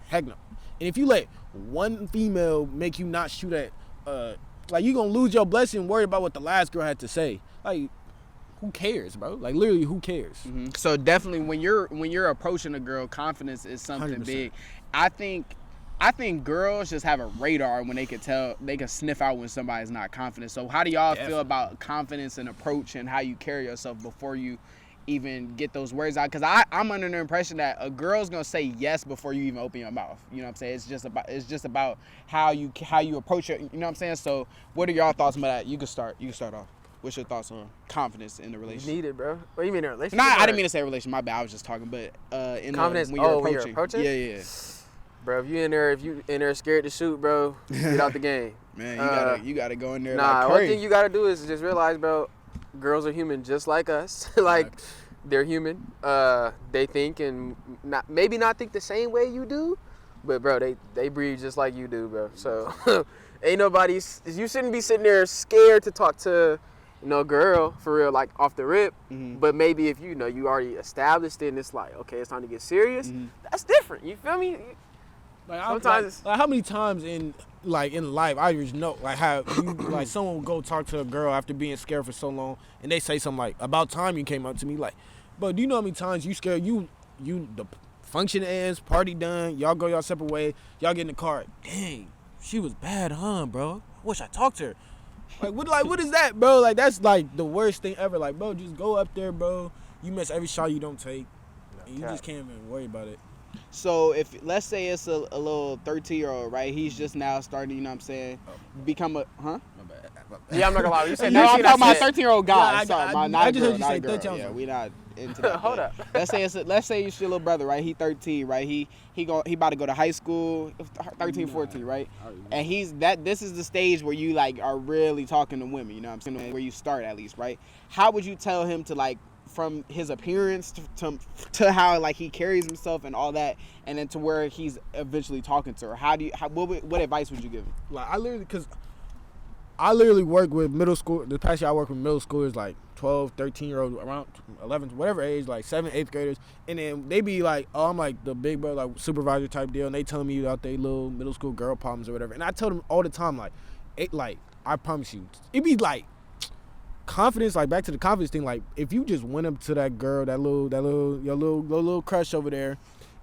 heck no. And if you let one female make you not shoot at like, you gonna lose your blessing worried about what the last girl had to say. Like, who cares, bro? Like, literally, who cares? Mm-hmm. So definitely when you're approaching a girl, confidence is something 100%. big. I think girls just have a radar when they can sniff out when somebody's not confident. So how do y'all feel about confidence and approach and how you carry yourself before you even get those words out? Because I'm under the impression that a girl's gonna say yes before you even open your mouth. You know what I'm saying? It's just about how you approach it. You know what I'm saying? So what are y'all thoughts about that? You can start off. What's your thoughts on confidence in the relationship? You need it, bro. What do you mean in a relationship? Nah, I didn't mean to say relationship. My bad. I was just talking. But in confidence. when you're When you're approaching. approaching? Yeah. Bro, if you in there scared to shoot, bro, get out the game. Man, you gotta go in there. Nah, like one Curry. thing you gotta do is just realize, bro, girls are human just like us. Like, they're human. They think and maybe not think the same way you do, but bro, they breathe just like you do, bro. So you shouldn't be sitting there scared to talk to, girl for real, like off the rip. Mm-hmm. But maybe if you already established it and it's like, okay, it's time to get serious. Mm-hmm. That's different. You feel me? Like, sometimes, like how many times in life I just know like how you like someone will go talk to a girl after being scared for so long and they say something like, about time you came up to me, like, But do you know how many times you scared you the function ends, party done, y'all go y'all separate way, y'all get in the car. Dang, she was bad, huh, bro? I wish I talked to her. What is that, bro? Like, that's like the worst thing ever. Like, bro, just go up there, bro. You miss every shot you don't take, and you just can't even worry about it. So if let's say it's a little 13-year-old, right? He's just now starting, you know what I'm saying? Become a My bad. Yeah, I'm not gonna lie. You said No, I'm 13, talking about I said- 13-year-old guy. Yeah, Sorry, I not a just girl, heard you not say a girl. 13. Yeah, we not into that. Hold but up. Let's say it's your little brother, right? He 13, right? He about to go to high school, 13, 14, right? And this is the stage where you like are really talking to women, you know what I'm saying? Where you start at least, right? How would you tell him to like from his appearance to how like he carries himself and all that, and then to where he's eventually talking to her? What advice would you give him? Like, I literally work with middle school. The past year I work with middle schoolers, like 12, 13-year-olds, around 11, whatever age, like 7th, 8th graders. And then they be like, oh, I'm like the big brother, like supervisor type deal. And they tell me about their little middle school girl problems or whatever. And I tell them all the time, like, I promise you, it be like confidence, like back to the confidence thing. Like, if you just went up to that girl, your little crush over there,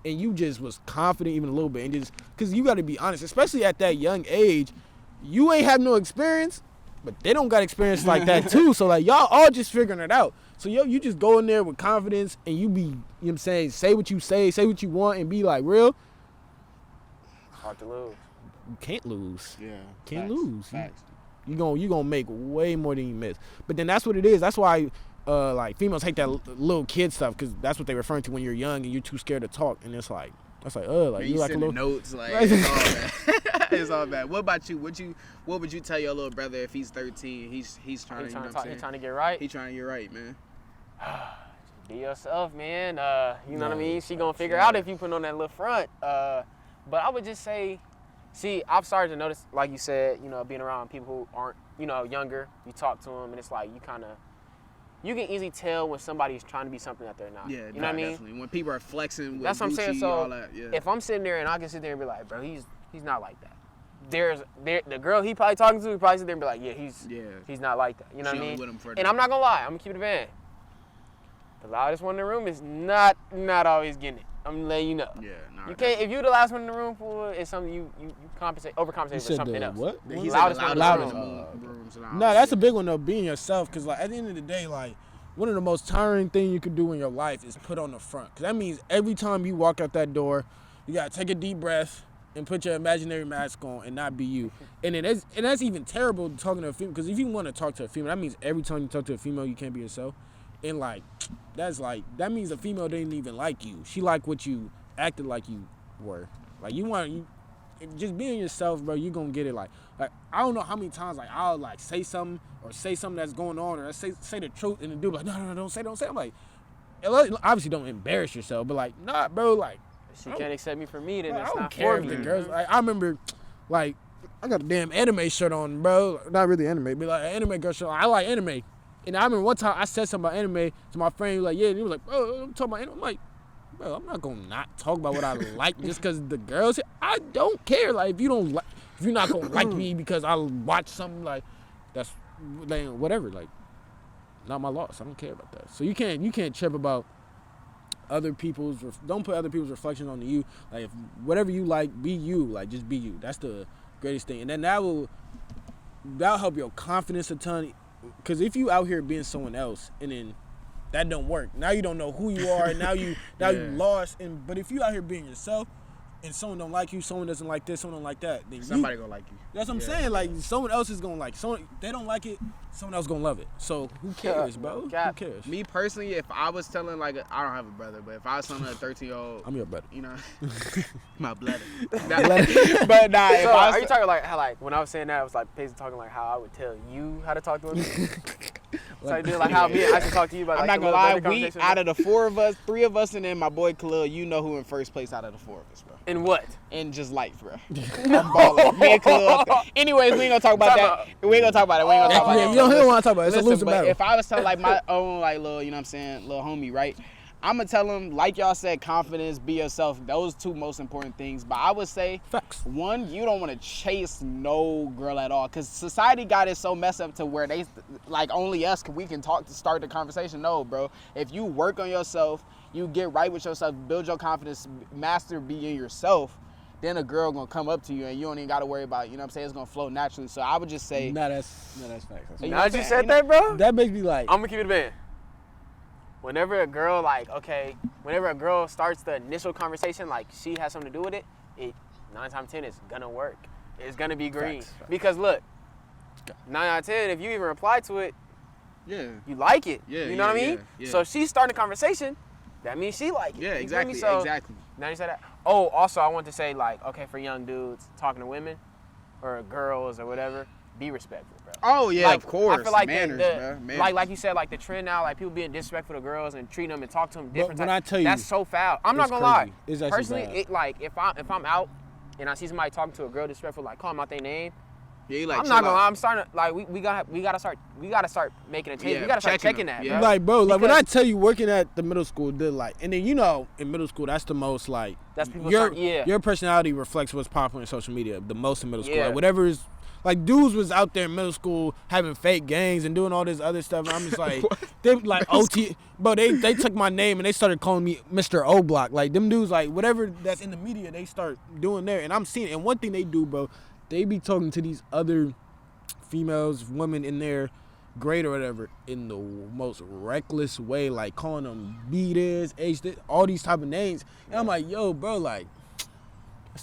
and you just was confident even a little bit, and just, cause you got to be honest, especially at that young age, you ain't have no experience, but they don't got experience like that too. So like y'all all just figuring it out. So you just go in there with confidence and you be, you know what I'm saying, say what you say what you want, and be like real. Hard to lose. You can't lose. Yeah. Can't lose. Facts. You gonna make way more than you miss. But then that's what it is. That's why like females hate that little kid stuff, because that's what they're referring to when you're young and you're too scared to talk. And it's like, that's like, like you like a little notes, like it's all bad. It's all bad. What about you? What would you tell your little brother if he's 13? He's trying to, you know what I'm saying? He's trying to get right. He's trying to get right, man. Be yourself, man. You know what I mean? She gonna figure out if you put on that little front. But I would just say, see, I've started to notice, like you said, you know, being around people who aren't, you know, younger. You talk to them, and it's like you can easily tell when somebody's trying to be something that they're not. Yeah, you know what I mean? Definitely. When people are flexing with that's what I'm saying. Gucci, So all that, yeah. if I'm sitting there and I can sit there and be like, bro, he's not like that. The girl he probably talking to, he probably sit there and be like, he's not like that. You know what I mean? With him for and I'm not gonna lie, I'm gonna keep it a band. The loudest one in the room is not always getting it. I'm letting you know. Yeah, you can't. If you're the last one in the room, for it's something you overcompensate with something else. What? He's Loudest one in the loudest room. No, that's a big one though, being yourself, because like at the end of the day, like one of the most tiring things you can do in your life is put on the front, because that means every time you walk out that door, you gotta take a deep breath and put your imaginary mask on and not be you. And that's even terrible talking to a female, because if you want to talk to a female, that means every time you talk to a female you can't be yourself. And like that means the female didn't even like you. She liked what you acted like you were. Like you just being yourself, bro, you gonna get it. Like I don't know how many times like I'll like say something that's going on, or I say the truth, and the dude like, no, don't say. I'm like, obviously don't embarrass yourself, but like, nah, bro, like She can't accept me for me, then I that's don't not care for if me. the girls. Like, I remember, like, I got a damn anime shirt on, bro. Not really anime, but like an anime girl shirt. I like anime, and I remember one time I said something about anime to my friend. He was like, yeah, and he was like, bro, I'm talking about anime. I'm like, bro, I'm not gonna not talk about what I like just because the girls. I don't care. Like, if you're not gonna like me because I watch something, like, that's like, whatever. Like, not my loss. I don't care about that. So you can't trip about other people's. Don't put other people's reflections on you. Like, if whatever you like, be you. Like, just be you. That's the greatest thing. And then that'll help your confidence a ton. Because if you out here being someone else and then that don't work, now you don't know who you are, and now you lost. But if you out here being yourself, and someone don't like you, someone doesn't like this, someone don't like that, then somebody gonna like you. That's what I'm saying. Like, someone else is gonna like. They don't like it. Someone else gonna love it. So who cares, bro? Who cares? Me personally, if I was telling I don't have a brother, but if I was telling a 13-year-old, I'm your brother. You know, my brother. But So are you talking like how, like, when I was saying that, I was like basically talking like how I would tell you how to talk to women? So I did like how I should talk to you about. I'm like, not gonna lie. Out of the three of us, and then my boy Khalil, you know who in first place out of the four of us, bro. In what? In just life, bro. I'm balling. Me and Khalil. Anyways, we ain't gonna talk about that. We ain't gonna talk about it. We ain't gonna talk about it. You don't want to talk about it. It's a Listen, losing but battle. if I was telling like my own like little, you know what I'm saying, little homie, right? I'm going to tell them, like y'all said, confidence, be yourself. Those two most important things. But I would say, Facts. one, you don't want to chase no girl at all. Because society got it so messed up to where they, like, only us, we can talk to start the conversation. No, bro. If you work on yourself, you get right with yourself, build your confidence, master being yourself, then a girl going to come up to you and you don't even got to worry about, you know what I'm saying? It's going to flow naturally. So I would just say. That's facts. Now that you said that, bro, That makes me like. I'm gonna keep it a band. Whenever a girl whenever a girl starts the initial conversation, like she has something to do with it, 9 times 10 is gonna work. It's gonna be green. Facts. Because look, 9 out of 10, if you even reply to it, Yeah. you like it. Yeah, you know what I mean? yeah. So she's starting a conversation, that means she like it. Yeah, You feel exactly. me? So, Exactly. Now you said that. Oh, also I want to say, like, okay, for young dudes talking to women or girls or whatever, be respectful, bro. Oh, yeah, Like, of course. I feel like Manners, bro. Manners. like you said, like the trend now, like people being disrespectful to girls and treating them and talk to them different. when I tell you, that's so foul. I'm not it's gonna lie. crazy. It's actually Personally, bad. it like if I'm out and I see somebody talking to a girl disrespectful, like call them out their name. Yeah, you like, I'm not gonna lie. I'm starting to like we gotta start making a change. Yeah, we gotta start checking checking them. that, Yeah. bro. Like, bro, like when Because- I tell you working at the middle school, and then in middle school, that's the most like That's people your start- yeah. your personality reflects what's popular in social media the most in middle school. Yeah. Like whatever is like dudes was out there in middle school having fake gangs and doing all this other stuff. And I'm just like they like OT, bro. They took my name and they started calling me Mr. O Block. Like them dudes, like whatever that's in the media, they start doing there. And I'm seeing it. And one thing they do, bro, they be talking to these other females, women in their grade or whatever in the most reckless way, like calling them B this, H this, all these type of names. And I'm like, yo, bro, like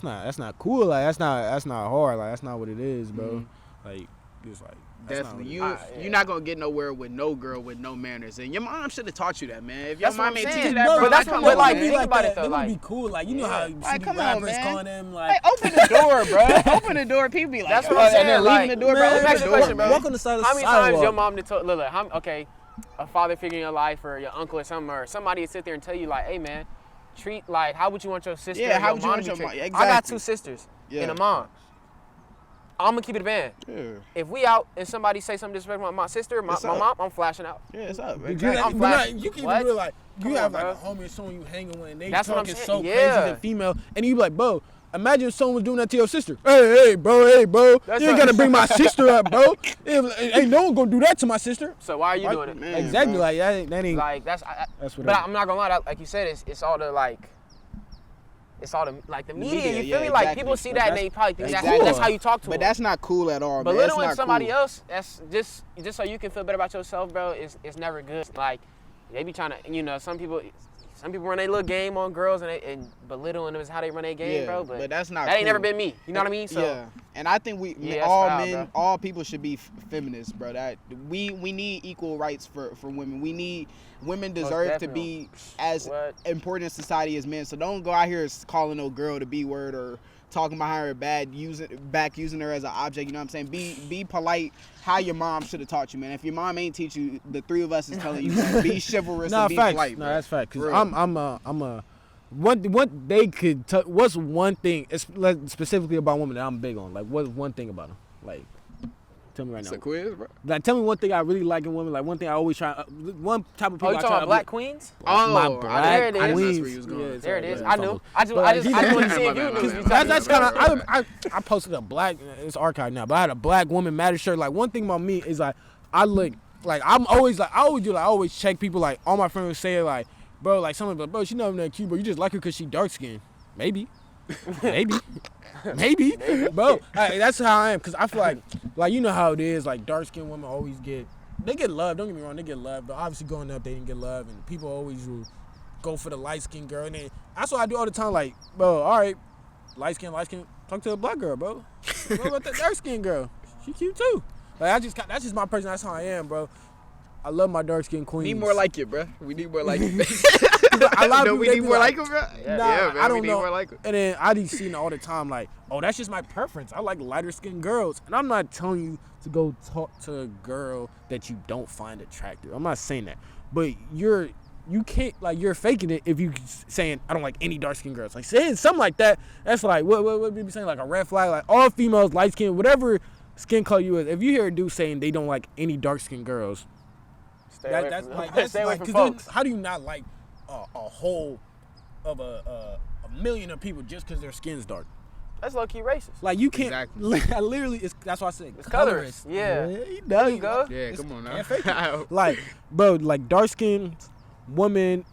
that's not cool. Like that's not hard. Like that's not what it is, bro. Like it's like that's Definitely. not what it is. You're not going to get nowhere with no girl with no manners. And your mom should have taught you that, man. If your That's what mom I'm ain't saying. teach you that, Bro, bro, that's come what- on, like, man. think about it, though, They like- would be cool. Like you know how you Like, see come the on, rappers man. calling them like. Hey, open the door, bro. Open the door. People be like, That's what oh, I'm and saying, they're like, leaving the door, man, bro. let me Open ask the you a door, question, bro. bro. Walk on the side of the How many times sidewalk. your mom did look, okay, a father figure in your life or your uncle or something, or somebody would sit there and tell you like, hey man, treat like how would you want your sister? Yeah, or how your would you mom want to your be mom- treated? exactly. I got 2 sisters Yeah. and a mom. I'm gonna keep it a band. Yeah. If we out and somebody say something disrespectful to my sister, my It's up. mom, I'm flashing out. Yeah, it's up. You, Exactly. I'm but not- flashing. you can What? even do it like you Come have on, like bro. a homie or someone you hanging with and they That's what I'm talking saying. so Yeah. crazy to female and you be like, bro, imagine if someone was doing that to your sister. Hey, bro, That's you ain't right. gotta bring my sister up, bro. Ain't no one gonna do that to my sister. So why are you doing it? Man, Exactly, bro. like that ain't. Like that's what. but I'm not gonna lie, like you said, it's all the like. It's all the like the media. media, You feel yeah, me? Like exactly. people see But that and they probably think exactly. that's how you talk to But them. that's not cool at all, But man. That's belittling not somebody cool. else, that's just so you can feel better about yourself, bro. It's never good. Like they be trying to, some people run their little game on girls and belittling them is how they run their game, Yeah, bro. but that's not that ain't cool. never been me. You know what I mean? So yeah, and I think Yeah, that's all foul, men, bro. all people should be feminists, bro. That we need equal rights for women. We need women deserve to be as What? important in society as men. So don't go out here calling no girl the B word or talking behind her bad, using her as an object. You know what I'm saying? Be polite. How your mom should have taught you, man. If your mom ain't teach you, the 3 of us is telling you, man, be chivalrous Nah, and be facts. polite. No, bro. that's fact. Cause Real. I'm a what they could what's one thing like, specifically about women that I'm big on? Like what's one thing about them? Like tell me right It's now. a quiz, bro. Like tell me one thing I really like in women. Like one thing I always try. One type of people Oh, you I talking try about to black queens? Oh, my I black there it is. queens. That's where you was going. Yeah, There it is. yeah, I knew. I just But, wanted to see if My you bad, knew. my You bad. That's talking kind about- of I posted a black. It's archived now, but I had a black woman matter shirt. Like one thing about me is like I look like I always check people. Like all my friends would say like, bro, like someone like, bro, she not even that cute, but you just like her because she dark skinned. Maybe, bro. Like, that's how I am because I feel like you know how it is. Like dark skinned women always get love. Don't get me wrong, they get love, but obviously growing up they didn't get love, and people always will go for the light skinned girl. And then that's what I do all the time. Like, bro, all right, light skin, talk to a black girl, bro. What about that dark skinned girl? She cute too. Like that's just my person. That's how I am, bro. I love my dark skinned queens. Need more like you, bro. We need more like you. A lot of No, people, we they need be more like- like him, bro. Nah, Yeah, man. I don't we need know. more like him. And then I be seeing it all the time, like, oh, that's just my preference. I like lighter skinned girls. And I'm not telling you to go talk to a girl that you don't find attractive. I'm not saying that. But you can't, like, you're faking it if you saying, I don't like any dark skinned girls. Like, saying something like that, that's like, what we be saying, like a red flag, like all females, light skinned, whatever skin color you is. If you hear a dude saying they don't like any dark skinned girls, Stay away that's from- like, that's stay away like, from 'cause then folks. how do you not like a whole of a million of people just because their skin's dark. That's low key racist. Like you can't. Exactly. Literally, that's why I said It's colorist. Yeah. There you go. Yeah, come on now. Can't fake it. Like, bro, like dark skinned woman.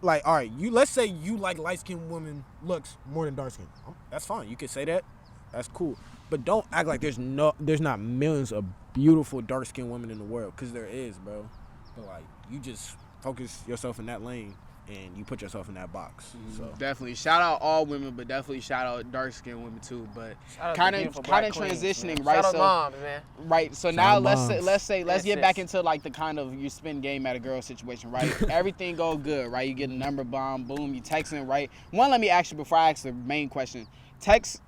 Like, all right, let's say you like light skinned woman looks more than dark skinned. That's fine. You can say that. That's cool. But don't act like there's not millions of beautiful dark skinned women in the world, because there is, bro. But like, you just focus yourself in that lane and you put yourself in that box. So Definitely shout out all women, but definitely shout out dark skinned women too. But Shout out to kind beautiful of black transitioning, queens, man. right? Shout out So moms, man. right. So Shout now out moms. let's Yes, get back yes. into like the kind of you spin game at a girl situation, right? Everything go good, right? You get a number bomb, boom, you texting, right? One, let me ask you before I ask the main question. Text.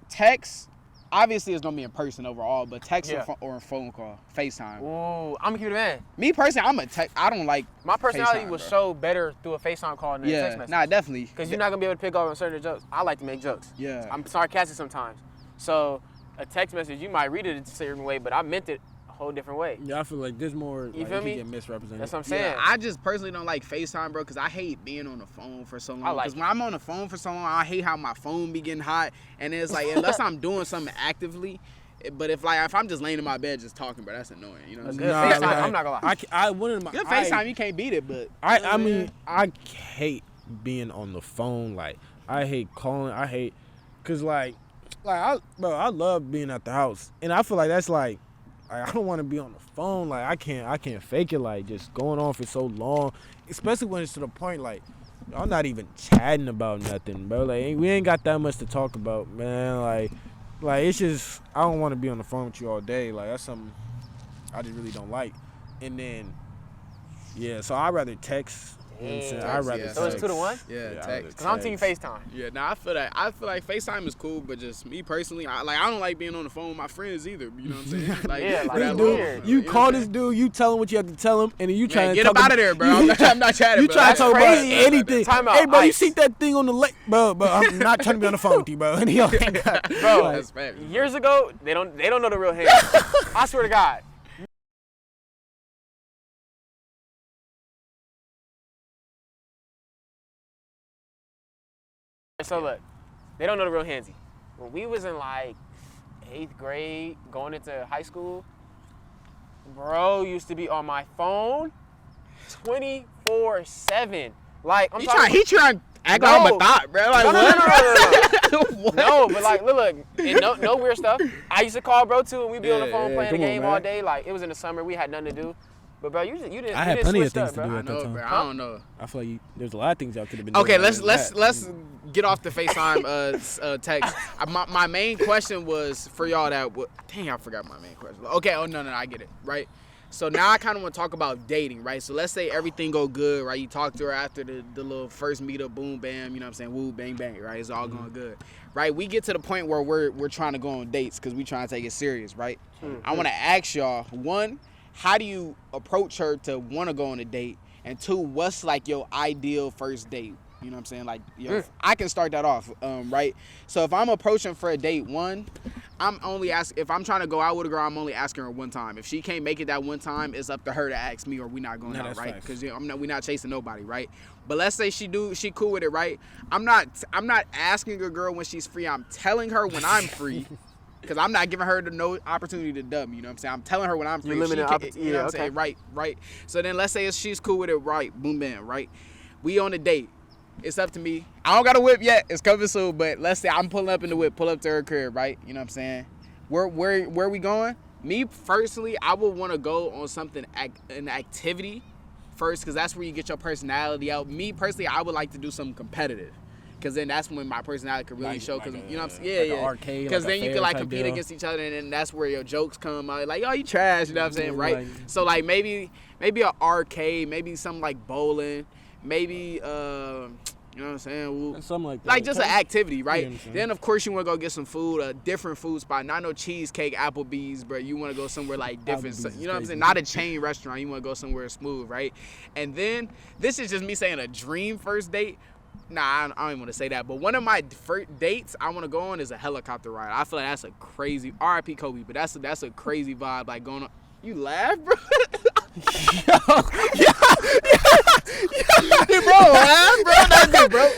Obviously, it's gonna be in person overall, but text or a phone call, FaceTime. Ooh, I'm gonna keep it a man. Me personally, I'm a text. I don't like My personality FaceTime, will bro. show better through a FaceTime call than a text message. Nah, definitely. Because you're not gonna be able to pick up on certain jokes. I like to make jokes. Yeah. I'm sarcastic sometimes. So a text message, you might read it a certain way, but I meant it a whole different way. yeah, I feel like there's more. You like, feel you me? Get misrepresented. That's what I'm saying. Yeah, I just personally don't like FaceTime, bro, because I hate being on the phone for so long. I like Because when I'm on the phone for so long, I hate how my phone be getting hot. And it's like, unless I'm doing something actively, but if I'm just laying in my bed just talking, bro, that's annoying. You know what I'm Good saying? FaceTime, like, I'm not gonna lie. I one of my Good FaceTime, you can't beat it, but I mean, I hate being on the phone. Like, I hate calling. I hate, cause like I love being at the house, and I feel like that's like I don't want to be on the phone. Like, I can't fake it. Like, just going on for so long, especially when it's to the point like y'all not even chatting about nothing, bro. Like, we ain't got that much to talk about, man. Like it's just I don't want to be on the phone with you all day. Like, that's something I just really don't like. And then yeah, so I'd rather text. I'd rather yeah. So it's text. 2-1? yeah, I'd text. rather Because I'm team text. FaceTime. Yeah, nah, I feel like FaceTime is cool, but just me personally, I don't like being on the phone with my friends either. You know what I'm saying? Like, Yeah, like, for that that's long, weird. bro, You know call what I'm this saying? dude, you tell him what you have to tell him, and then you try Man, to get talk up out of there, bro. I'm not chatting. You bro. try to That's talk about crazy. anything. Time out, Hey, bro, you ice. see that thing on the lake, bro? I'm not trying to be on the phone with you, bro. And he like, Bro, That's fact. years ago, they don't know the real hands. I swear to God. So look, they don't know the real handsy. When we was in like 8th grade, going into high school, bro used to be on my phone 24/7. Like, I'm talking. He trying to act like I'm a No. thought, bro. Like, No, what? What? No, but like, look, and no weird stuff. I used to call bro too, and we'd be on the Yeah, phone yeah, playing the come on, game man. all day. Like, it was in the summer, we had nothing to do. But bro, you didn't. I had you didn't plenty of switch things up, to bro. do I at that know, time. bro. I don't know. I feel like there's a lot of things y'all could have been Okay, doing. let's get off the FaceTime text. My main question was for y'all dang, I forgot my main question. Okay, oh no, I get it, right? So now I kind of want to talk about dating, right? So let's say everything go good, right? You talk to her after the little first meetup, boom, bam, you know what I'm saying? Woo, bang, bang, right? It's all going good, right? We get to the point where we're trying to go on dates because we trying to take it serious, right? I want to ask y'all, one, how do you approach her to want to go on a date? And two, what's like your ideal first date? You know what I'm saying? Like, I can start that off, right? So if I'm approaching for a date, one, I'm only asking, if I'm trying to go out with a girl, I'm only asking her one time. If she can't make it that one time, it's up to her to ask me, or we not going out, that's right? facts. Because we're not chasing nobody, right? But let's say she cool with it, right? I'm not asking a girl when she's free. I'm telling her when I'm free. Because I'm not giving her no opportunity to dub me, you know what I'm saying? I'm telling her when I'm free. You limited You know what I'm saying? Right. So then let's say if she's cool with it, right, boom, bam, right? We on a date. It's up to me. I don't got a whip yet. It's coming soon, but let's say I'm pulling up in the whip, pull up to her crib, right? You know what I'm saying? Where we going? Me, personally, I would want to go on something, an activity first, because that's where you get your personality out. Me, personally, I would like to do something competitive. Because then that's when my personality could really show. Because you know what I'm saying? like Yeah. an arcade, Because like a then you fair can like type compete deal. against each other, and then that's where your jokes come out. Like, oh, you trash. You know what I'm saying? Right? Like- So like maybe an arcade, maybe something like bowling, maybe you know what I'm saying? Something like that. Like just an activity, right? Yeah, I'm saying. Then of course you want to go get some food, a different food spot. Not no cheesecake, Applebee's, but you want to go somewhere like different. Applebee's is You know what I'm saying? crazy. Not a chain restaurant. You want to go somewhere smooth, right? And then this is just me saying a dream first date. Nah, I don't even want to say that. But one of my first dates I want to go on is a helicopter ride. I feel like that's a crazy R.I.P. Kobe, but that's a crazy vibe. Like going on. You laugh, bro. That's it, bro.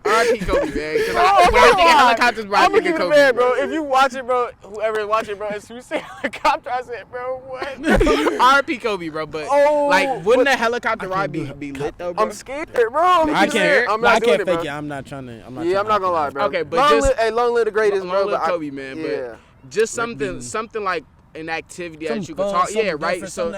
R.I.P. Kobe, man. Because when I think of helicopters, bro, I I'm gonna think keep of it a Kobe, man, bro. If you watch it, bro, whoever is watching, bro, as soon as you say helicopter, I said, bro, what? R.I.P. Kobe, bro. But wouldn't a helicopter ride be lit though, bro? I'm scared, bro. I can't. I'm not doing fake it, bro. it. I'm not trying to. I'm not gonna lie, bro. Okay, but long live the greatest, bro. Long live Kobe, man. But just something like an activity that you can talk. Yeah, right. So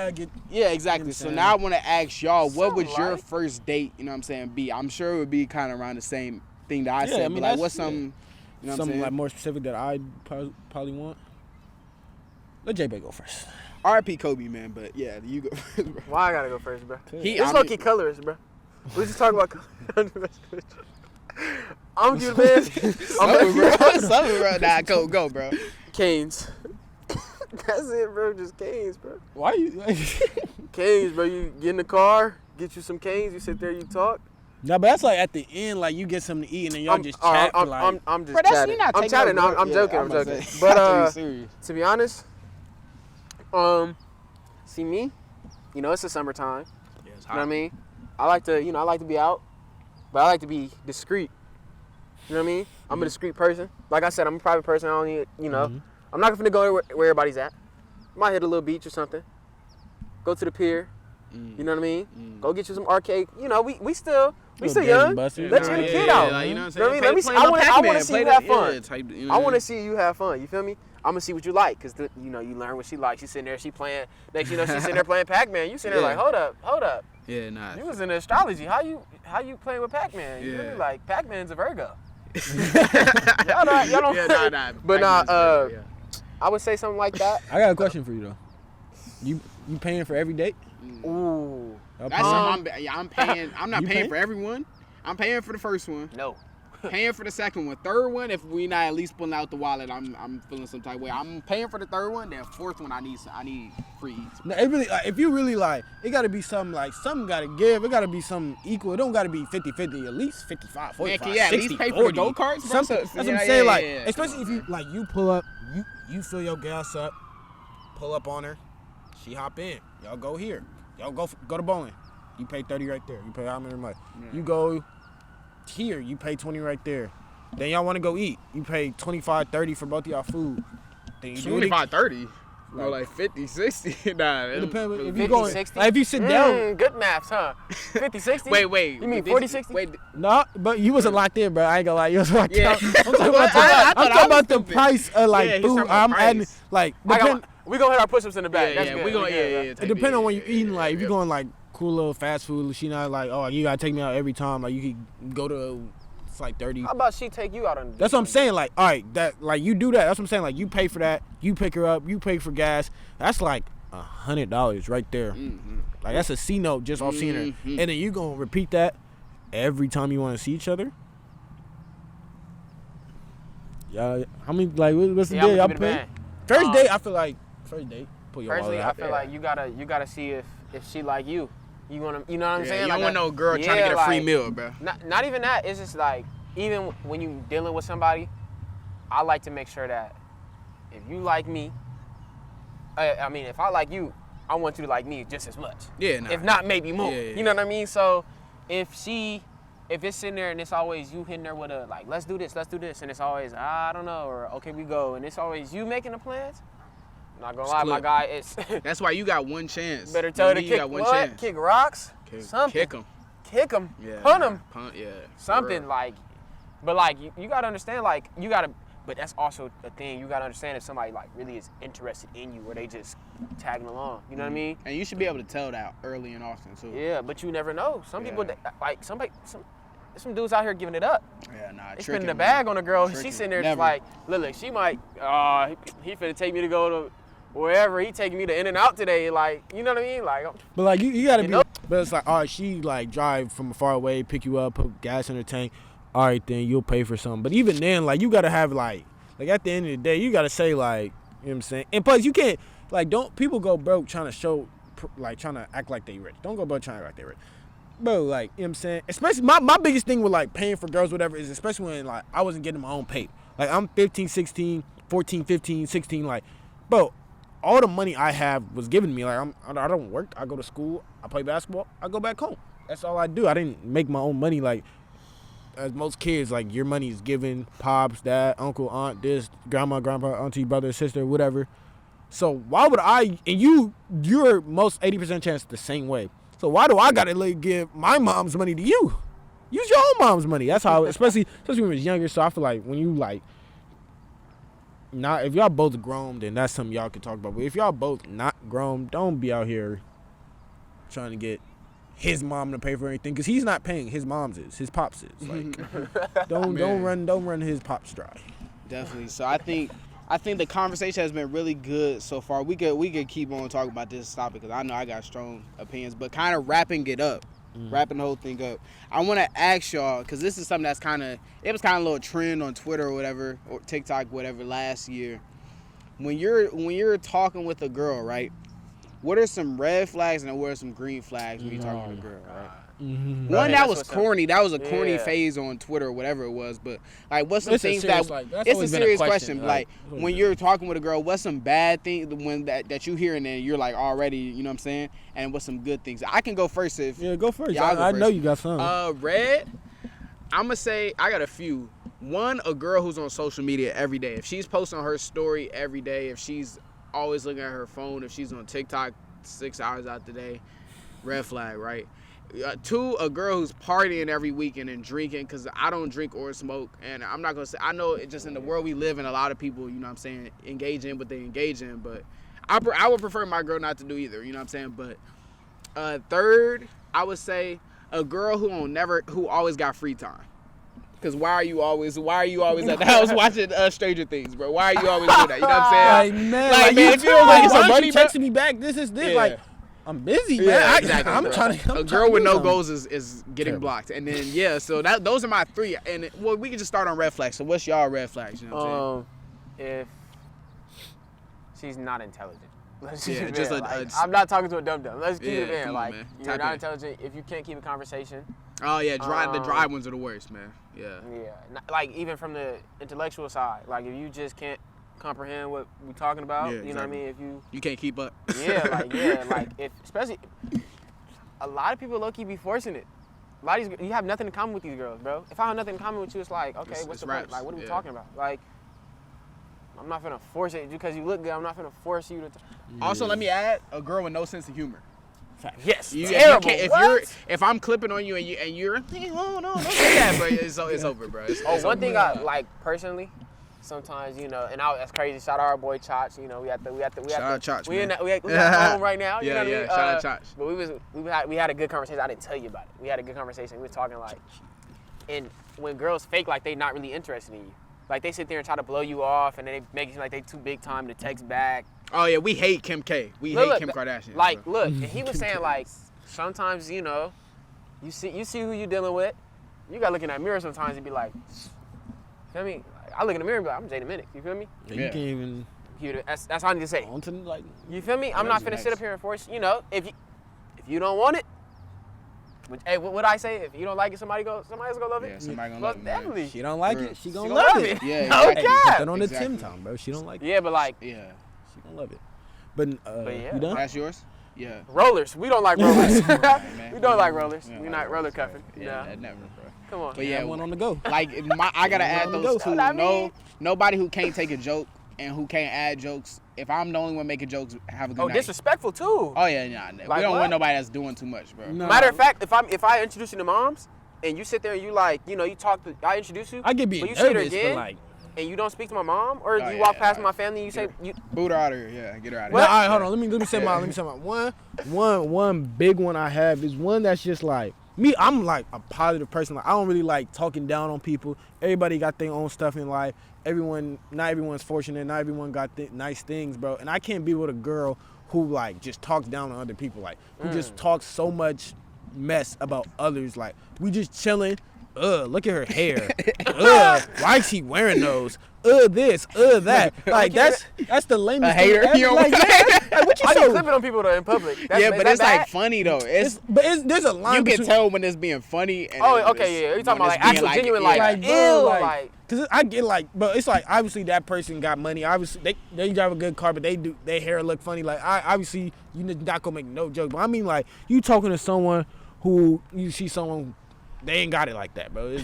yeah, exactly. So now I want to ask y'all, what would your first date, you know what I'm saying, be? I'm sure it would be kind of around the same thing that I said. I mean, like, what's something, you know what I'm saying? Like more specific that I probably want. Let J-Bay go first. R.I.P. Kobe, man. But yeah, you go first, bro. Why I gotta go first, bro? It's low-key colors, bro. We just talk about colors. I'm cute, man. Something, bro. Nah, go, bro. Canes. That's it, bro. Just canes, bro. Why you? Canes, bro. You get in the car, get you some canes. You sit there, you talk. No, but that's like at the end, like you get something to eat and then y'all just chat. I'm just bro, chatting. I'm chatting. I'm joking. I'm joking. But to be honest, see me, you know, it's the summertime. Yeah, it's hot. You know what I mean? I like to be out, but I like to be discreet. You know what I mean? I'm a discreet person. Like I said, I'm a private person. I don't need, you know. I'm not gonna go where everybody's at. Might hit a little beach or something. Go to the pier. You know what I mean? Go get you some arcade. You know, we still young. Let your kid out. Like, you know what I'm You know what I mean? I want to see you have fun. I want to to see you have fun. You feel me? I'm gonna see what you like, cause you know you learn what she likes. She's sitting there, she playing. Next, you know, she's sitting there playing Pac-Man. You sitting there like, hold up. Yeah, nah. You was in astrology. How you playing with Pac-Man? You feel me? Like Pac-Man's a Virgo. y'all don't. Yeah, nah. But I would say something like that. I got a question for you though. You paying for every date? Ooh. That's something I'm paying. I'm not paying for everyone. I'm paying for the first one. No. Paying for the second one. Third one, if we not at least pulling out the wallet, I'm feeling some type of way. I'm paying for the third one. Then fourth one, I need free eats. No, it really, if you really like, it got to be something like something got to give. It got to be something equal. It don't got to be 50-50. At least 55, 45, yeah, 60, at least pay 40. for the go-karts. Something. That's what I'm saying. Especially if you like, you pull up, you fill your gas up, pull up on her, she hop in. Y'all go here. Y'all go to bowling. You pay 30 right there. You pay how much? You go here. You pay 20 right there. Then y'all want to go eat. You pay 25, 30 for both of y'all food. Then you 25, 30. No, like 50, 60. Nah, it depends. If 50, you going, 60? like if you sit down. Good maths, huh? 50, 60? Wait. You mean 40, 60? Wait. No, but you wasn't locked in, bro. I ain't gonna lie. You was locked Yeah. out. I'm talking about the price of like food. I'm adding like. We gonna hit our push-ups in the back. Yeah, we gonna It depends on when you're eating. Like if you're going like cool little fast food, she not like, oh, you gotta take me out every time. Like you could go to. It's like 30. How about she take you out on? That's what I'm saying. Like, all right, that like you do that. That's what I'm saying. Like you pay for that. You pick her up. You pay for gas. That's like $100 right there. Like that's a C note just off seeing her. And then you gonna repeat that every time you want to see each other. Yeah, how many like what's the day y'all pay? First date, I feel like first date. Put your Personally, wallet I feel like you gotta see if she like you. You know what I'm saying? You like don't want no girl trying to get a free meal, bro. Not even that. It's just like, even when you dealing with somebody, I like to make sure that if you like me, I mean, if I like you, I want you to like me just as much. Yeah, nah. If not, maybe more. Yeah. You know what I mean? So if it's sitting there and it's always you hitting her with a like, let's do this, and it's always I don't know, or okay, we go, and it's always you making the plans. I'm not gonna lie, my guy, it's that's why you got one chance. better tell her to kick what? Kick rocks? Something. Kick them. Yeah. Punt them. Yeah. Something like, but like you gotta understand, like you gotta, but that's also a thing. You gotta understand if somebody like really is interested in you, or they just tagging along. You know what I mean? And you should be able to tell that early and often too. Yeah, but you never know. Some people like some dudes out here giving it up. Yeah, nah. They spinning the bag on a girl. Tricking. She's sitting there Never. just like, look, she might, he finna take me to go to wherever. He taking me to In-N-Out today. Like, you know what I mean? Like, but like you gotta be. know? But it's like, all right, she like drive from far away, pick you up, put gas in her tank. All right, then you'll pay for something. But even then, like you gotta have like at the end of the day, you gotta say like, you know what I'm saying. And plus, you can't like people go broke trying to show like trying to act like they rich. Don't go broke trying to act like they rich. Bro, like, you know what I'm saying? Especially my biggest thing with like paying for girls, whatever, is especially when like I wasn't getting my own pay. Like I'm 15, 16, 14, 15, 16, like, bro. all the money I have was given to me. Like I don't work. I go to school. I play basketball. I go back home. That's all I do. I didn't make my own money like as most kids. Like your money is given, pops, dad, uncle, aunt, this, grandma, grandpa, auntie, brother, sister, whatever. So why would I? And you're most 80% chance the same way. So why do I gotta like give my mom's money to you? Use your own mom's money. That's how, especially when we was younger. So I feel like when you like, not if y'all both grown, then that's something y'all can talk about. But if y'all both not grown, don't be out here trying to get his mom to pay for anything because he's not paying. His mom's is, his pops is. Like, don't run his pops dry. Definitely. So I think the conversation has been really good so far. We could keep on talking about this topic because I know I got strong opinions, but kind of wrapping it up. Wrapping the whole thing up, I want to ask y'all because this is something that's it was kind of a little trend on Twitter or whatever, or TikTok, whatever, last year. When you're talking with a girl, right? What are some red flags and what are some green flags when you're talking with a girl, right? Mm-hmm. One that was corny. That was a corny phase on Twitter or whatever it was. But like, what's some things that it's a serious question. Like when you're talking with a girl, what's some bad things that you hear and then you're like already, you know what I'm saying? And what's some good things? I can go first if go first. I know you got some. Red. I'm gonna say I got a few. One, a girl who's on social media every day. If she's posting her story every day, if she's always looking at her phone, if she's on TikTok 6 hours out the day, red flag, right? Two, a girl who's partying every weekend and drinking, because I don't drink or smoke, and I'm not gonna say, I know it just in the world we live in, a lot of people, you know what I'm saying, engage in what they engage in, but I would prefer my girl not to do either, you know what I'm saying. But third, I would say a girl who always got free time. Because why are you always at the house watching Stranger Things, bro? Why are you always doing that? You know what I'm saying? Like, man, if you don't like some money, texting me back, this, yeah. like, I'm busy, man. Yeah, exactly, I'm trying to. A girl with no goals is getting blocked, and then so those are my three. And we can just start on red flags. So what's y'all red flags? You know what I'm saying? If she's not intelligent, let's Yeah, just I'm not talking to a dum-dum. Let's keep it there. Like, man. you're not intelligent. If you can't keep a conversation. Oh yeah, the dry ones are the worst, man. Yeah. Yeah, like even from the intellectual side, like if you just can't comprehend what we're talking about, you know what I mean? If you can't keep up. like if especially a lot of people low-key be forcing it. A lot of these, you have nothing in common with these girls, bro. If I have nothing in common with you, it's like, okay, what's the point? Like, what are we talking about? Like, I'm not gonna force it because you look good. I'm not gonna force you to. Also, let me add a girl with no sense of humor. Yes, terrible. If I'm clipping on you and you're don't say that, but it's over, bro. It's one thing I like personally, sometimes and that's crazy. Shout out our boy Chach. We at Chach, we at home right now. You know what I mean? Shout out Chach. But we had a good conversation. I didn't tell you about it. We had a good conversation. We were talking like, and when girls fake like they not really interested in you, like they sit there and try to blow you off, and then they make it seem like they too big time to text back. Oh yeah, we hate Kim K. We hate Kim Kardashian. Like, look, and he was saying like, sometimes you see who you dealing with. You gotta look in that mirror sometimes and be like, feel me? I look in the mirror and be like, I'm Jayden Minnick. You feel me? Yeah. You can't even. That's all I need to say. Like, you feel me? I'm not finna sit up here and force. If you don't want it. Hey, what I say? If you don't like it, somebody else gonna love it. Yeah, somebody gonna love it. Definitely. She don't like it. She gonna love it. Yeah, exactly. Put that on the Tim Tom, bro. She don't like it. Yeah, but like. Yeah. She gonna love it. But yeah. You done? That's yours? Yeah. Rollers. We don't like rollers. Man. We don't like rollers. We're not like roller cuffing. Yeah, never, bro. Come on. But yeah, one on the go. Like I gotta add those two. Nobody who can't take a joke and who can't add jokes. If I'm the only one making jokes, have a good night. Disrespectful too. Oh yeah, nah. We don't want nobody that's doing too much, bro. No. Matter of fact, if I introduce you to moms and you sit there and you like, you talk to, I introduce you. I get being but you nervous, again, but like. And you don't speak to my mom, or you walk past my family and you say, boot her out of here. Yeah, get her out of No, here. all right, hold on. Let me say mine. One big one I have is one that's just like me. I'm like a positive person. Like I don't really like talking down on people. Everybody got their own stuff in life. Not everyone's fortunate. Not everyone got nice things, bro. And I can't be with a girl who like just talks down on other people. Like who just talks so much mess about others. Like we just chilling. Look at her hair. Why is she wearing those? this, that. Like that's the lamest A hater, thing ever. you know Like, what I'm yeah, saying? like, what you I so? be clipping on people though in public. Yeah, but it's that like funny though. It's There's a line. you can between, tell when it's being funny. And Oh, when okay, it's- yeah. You're talking when about like it's being actual genuine, like, like, ew, bro, like. Cause I get like, bro, it's like obviously that person got money. Obviously they drive a good car, but they hair look funny. Like obviously you not gonna make no joke. But I mean like you talking to someone who you see someone they ain't got it like that, bro. It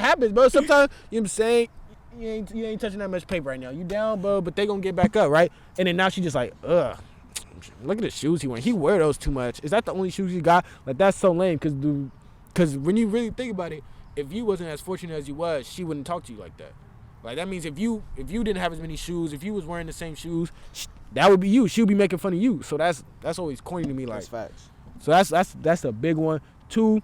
happens, bro. Sometimes you know what I'm saying. You ain't touching that much paper right now. You down, bro, but they gonna get back up, right? And then now she just like, ugh. Look at the shoes he wearing. He wear those too much. Is that the only shoes he got? Like that's so lame. Cause when you really think about it, if you wasn't as fortunate as you was, she wouldn't talk to you like that. Like that means if you didn't have as many shoes, if you was wearing the same shoes, that would be you. She would be making fun of you. So that's always corny to me. Like That's facts. so that's a big one. 2,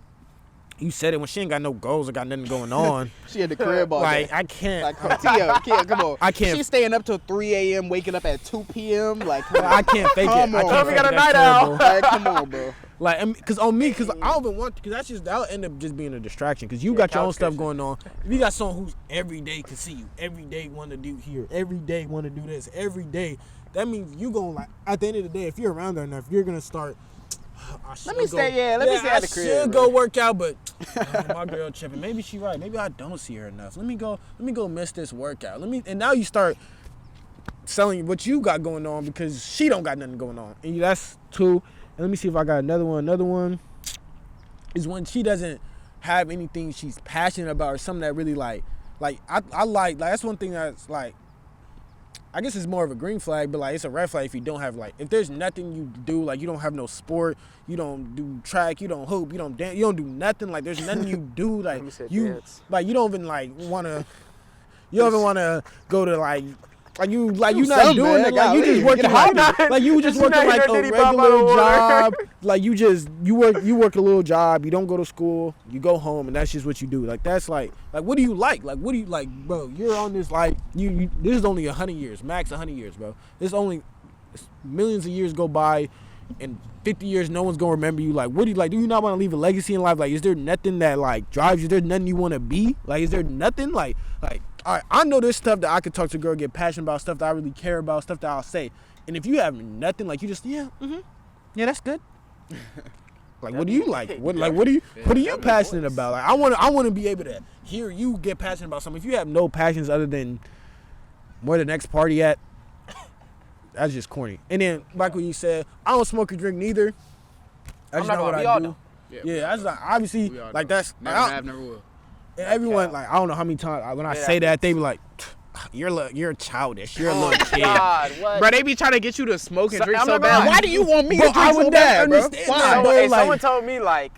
you said it when she ain't got no goals or got nothing going on. She at the crib all Like day. I can't. Like Tia, come on. I can't- She's staying up till 3 a.m., waking up at 2 p.m. Like, come on. I can't fake it. Come I on. can't We fake got it. a That's night owl. terrible. Like, come on, bro. Like, cause on me, cause I don't even want, cause that'll end up just being a distraction. Cause you got your own couch stuff cushion. going on. If you got someone who's every day can see you, every day want to do here, every day want to do this, every day, that means you gonna like at the end of the day, if you're around there enough, you're gonna start. Let me stay at the crib, I should bro. go work out, but my girl tripping. Maybe she right. Maybe I don't see her enough. Let me go miss this workout. And now you start selling what you got going on because she don't got nothing going on. And that's 2. And let me see if I got another one. Another one is when she doesn't have anything she's passionate about or something that really like I like that's one thing that's like I guess it's more of a green flag, but like it's a red flag if you don't have like if there's nothing you do, like you don't have no sport, you don't do track, you don't hoop, you don't dance, you don't do nothing, like there's nothing you do, like Let me say you dance. like you don't even like wanna go to like you not something, doing man. it, like you Golly, just working get a like, hobby. like you just Just working not like hear a Diddy pop out regular of water. job, like you work a little job, you don't go to school, you go home, and that's just what you do. Like that's like what do you like what do you like, bro? You're on this like you this is only 100 years, max 100 years, bro. It's millions of years go by. In 50 years, no one's gonna remember you. Like, what do you like? Do you not want to leave a legacy in life? Like, is there nothing that like drives you? Is there nothing you want to be? Like, is there nothing like? All right, I know there's stuff that I could talk to a girl, get passionate about, stuff that I really care about, stuff that I'll say. And if you have nothing, like you just yeah, that's good. Like, what do you like? What are you passionate about? Like, I want to be able to hear you get passionate about something. If you have no passions other than where the next party at. That's just corny. And then, like what you said, I don't smoke or drink neither. That's I'm just not not what gonna- we I all do. know. Yeah, that's not obviously We all like know. that's Never have, never will. and everyone like I don't know how many times when I Yeah, say that they be like, you're childish, you're a little kid. God, what? Bro, they be trying to get you to smoke and So- drink I'm so not gonna bad. lie. Why do you want me Bro, to drink I so would bad, never bro? understand Why? that, So, bro, hey, like- someone told me like,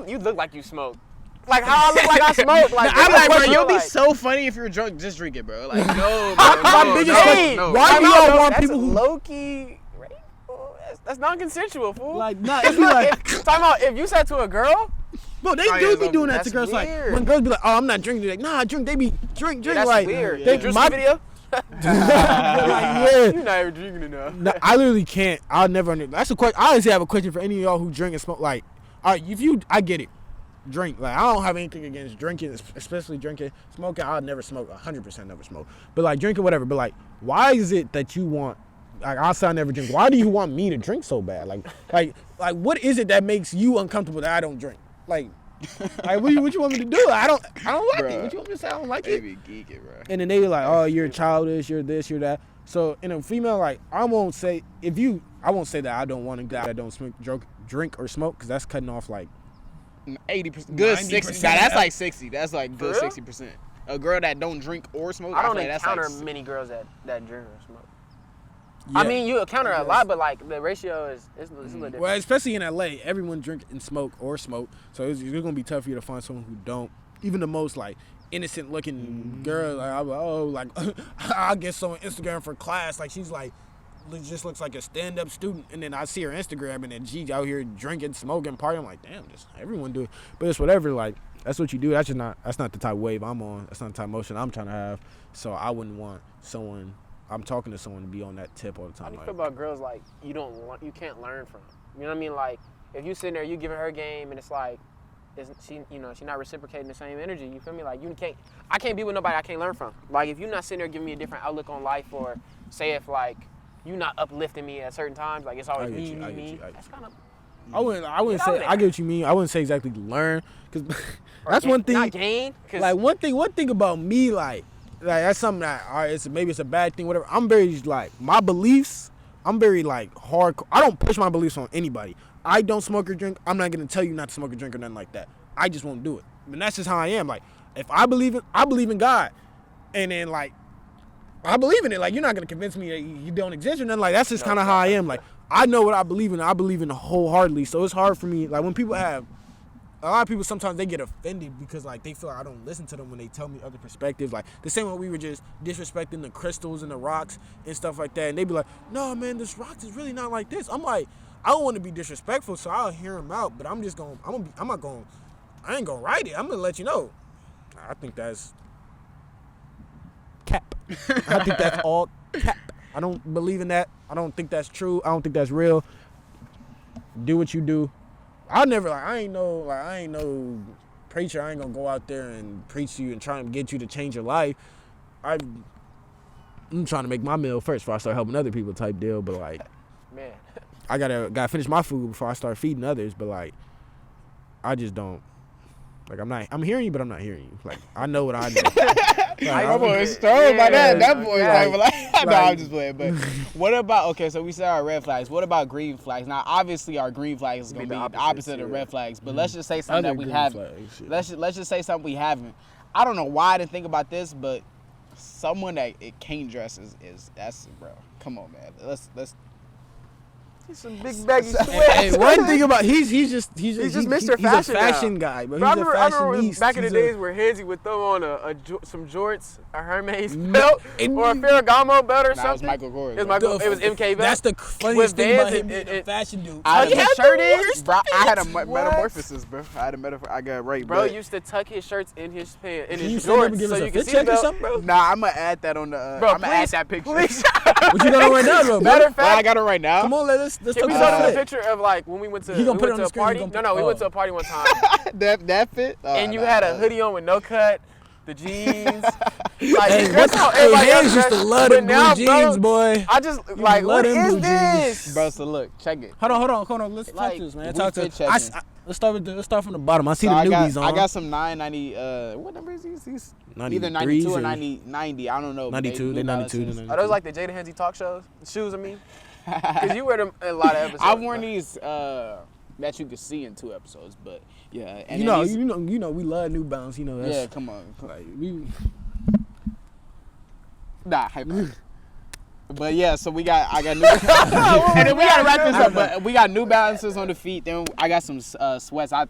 you look like you smoke. Like how I look like I smoke. Like I'm like, bro, you'll you'll be so funny if you're drunk. Just drink it, bro. Like, no, bro, My no, biggest no, question- no. why do y'all want people who- low key? That's non-consensual, fool. Like not It's if you like, talking about if you said to a girl, bro, they Oh, do yeah, be doing that that's to girls. weird. Like when girls be like, oh, I'm not drinking. They're like, nah, I drink. They be drink. that's like weird. They, The Drewski my, video, like, yeah. you're not even drinking enough. No, I literally can't. I'll never. That's a question. I honestly have a question for any of y'all who drink and smoke. Like, all right, I get it. Drink. Like, I don't have anything against drinking, especially drinking. Smoking, I'll never smoke. 100% never smoke. But like drinking, whatever. But like, why is it that you want? Like, I'll say I never drink. Why do you want me to drink so bad? Like, what is it that makes you uncomfortable that I don't drink? Like what you want me to do? I don't like it. Bruh. What you want me to say? I don't like They it. be geeking, bro. And then they be like, oh, you're childish, you're this, you're that. So in a female, like I won't say that I don't want a guy that don't smoke, drink or smoke, because that's cutting off like 80%, good 90%. 60. Nah, that's like 60. That's like good real? 60%. A girl that don't drink or smoke, I don't feel like that's encounter like, many girls that drink or smoke. yeah. I mean, you encounter a lot, but like the ratio is it's a little different. Well, especially in LA, everyone drink and smoke, so it's gonna be tough for you to find someone who don't. Even the most like innocent looking girl, like I'll get someone Instagram for class, like she's like just looks like a stand-up student, and then I see her Instagram, and then she's out here drinking, smoking, partying. I'm like, damn, just everyone do it, but it's whatever. Like that's what you do. That's not the type of wave I'm on. That's not the type of motion I'm trying to have. So I wouldn't want someone. I'm talking to someone to be on that tip all the How time. do you Like, feel about girls like you can't learn from? You know what I mean? Like if you sitting there, you giving her game, and it's like she not reciprocating the same energy. You feel me? Like I can't be with nobody I can't learn from. Like if you're not sitting there giving me a different outlook on life, or say if like you not uplifting me at certain times, like it's always me. That's kind of. I wouldn't say. I get what you mean. I wouldn't say exactly learn, because that's one thing. Not gain. Like one thing about me, like that's something that maybe it's a bad thing, whatever. I'm very like my beliefs. I'm very like hardcore. I don't push my beliefs on anybody. I don't smoke or drink. I'm not gonna tell you not to smoke or drink or nothing like that. I just won't do it. And that's just how I am. Like if I believe in God, and then like I believe in it. Like you're not gonna convince me that you don't exist or nothing. Like that's just kind of how I am. Like I know what I believe in. I believe in it wholeheartedly. So it's hard for me. Like when people have. A lot of people sometimes they get offended because like they feel like I don't listen to them when they tell me other perspectives. Like the same way we were just disrespecting the crystals and the rocks and stuff like that, and they be like, "No, man, this rocks is really not like this." I'm like, I don't want to be disrespectful, so I'll hear them out, but I ain't gonna write it. I'm gonna let you know. I think that's cap. I think that's all cap. I don't believe in that. I don't think that's true. I don't think that's real. Do what you do. I ain't no preacher. I ain't gonna go out there and preach to you and try and get you to change your life. I'm trying to make my meal first before I start helping other people type deal. But like, man, I gotta finish my food before I start feeding others. But like, I just don't. Like I'm hearing you, but I'm not hearing you. Like I know what I know. My boy was strong by that. That boy was like, no, I'm just playing. But what about, okay, so we said our red flags. What about green flags? Now, obviously, our green flags is going to be the opposite of the red flags. But let's just say something that we haven't. Let's just say something we haven't. I don't know why I didn't think about this, but someone that it can't dress that's, bro. Come on, man. Let's. He's some big baggy sweats. Hey, one thing about he's just Mr. He's Fashion a fashion now. guy, but I he's a remember fashionista. back in the days where Hanzy would throw on some jorts, a Hermes belt, or a Ferragamo belt or something. That was Michael Kors. It was MK belt. That's the funniest thing about him being a fashion dude. I had his shirt in. Bro, I had a metamorphosis, bro. I got right, bro. Used to tuck his shirts in his pants, in his shorts, shorts, so you can see check the or belt. something, bro. Nah, I'm gonna add that on the. Bro, I'm gonna add that picture. Please. What you got on right now, bro? Matter of fact, I got it right now. Come on, let's can talk we about show them it. a picture of like when we went to He gonna put it on the a screen, party? he gonna No, put- we went to a party one time. that fit? And you had a hoodie on with no cut, the jeans. Like, Hey, that's how everybody else Hands used to dressed. love But them now, blue bro, jeans, boy. I just like, love what them is blue this? Bro, so look, check it. Hold on. Let's talk to this, man. we Talk to fit us. checking. Let's start from the bottom. I see So the I newbies on. I got some 990. What number is these? Either 92 or 90. I don't know. 92. They're 92. Are those like the JAYDEN HANZY talk shows? Shoes, I mean? Because you wear them in a lot of episodes. I've worn these that you could see in 2 episodes, but yeah. And you know, these, we love New Balance. You know, that's, yeah, come on. like we. Nah, hyper. But yeah, so I got new and then we gotta wrap this up. But we got New Balances on the feet. Then I got some sweats. I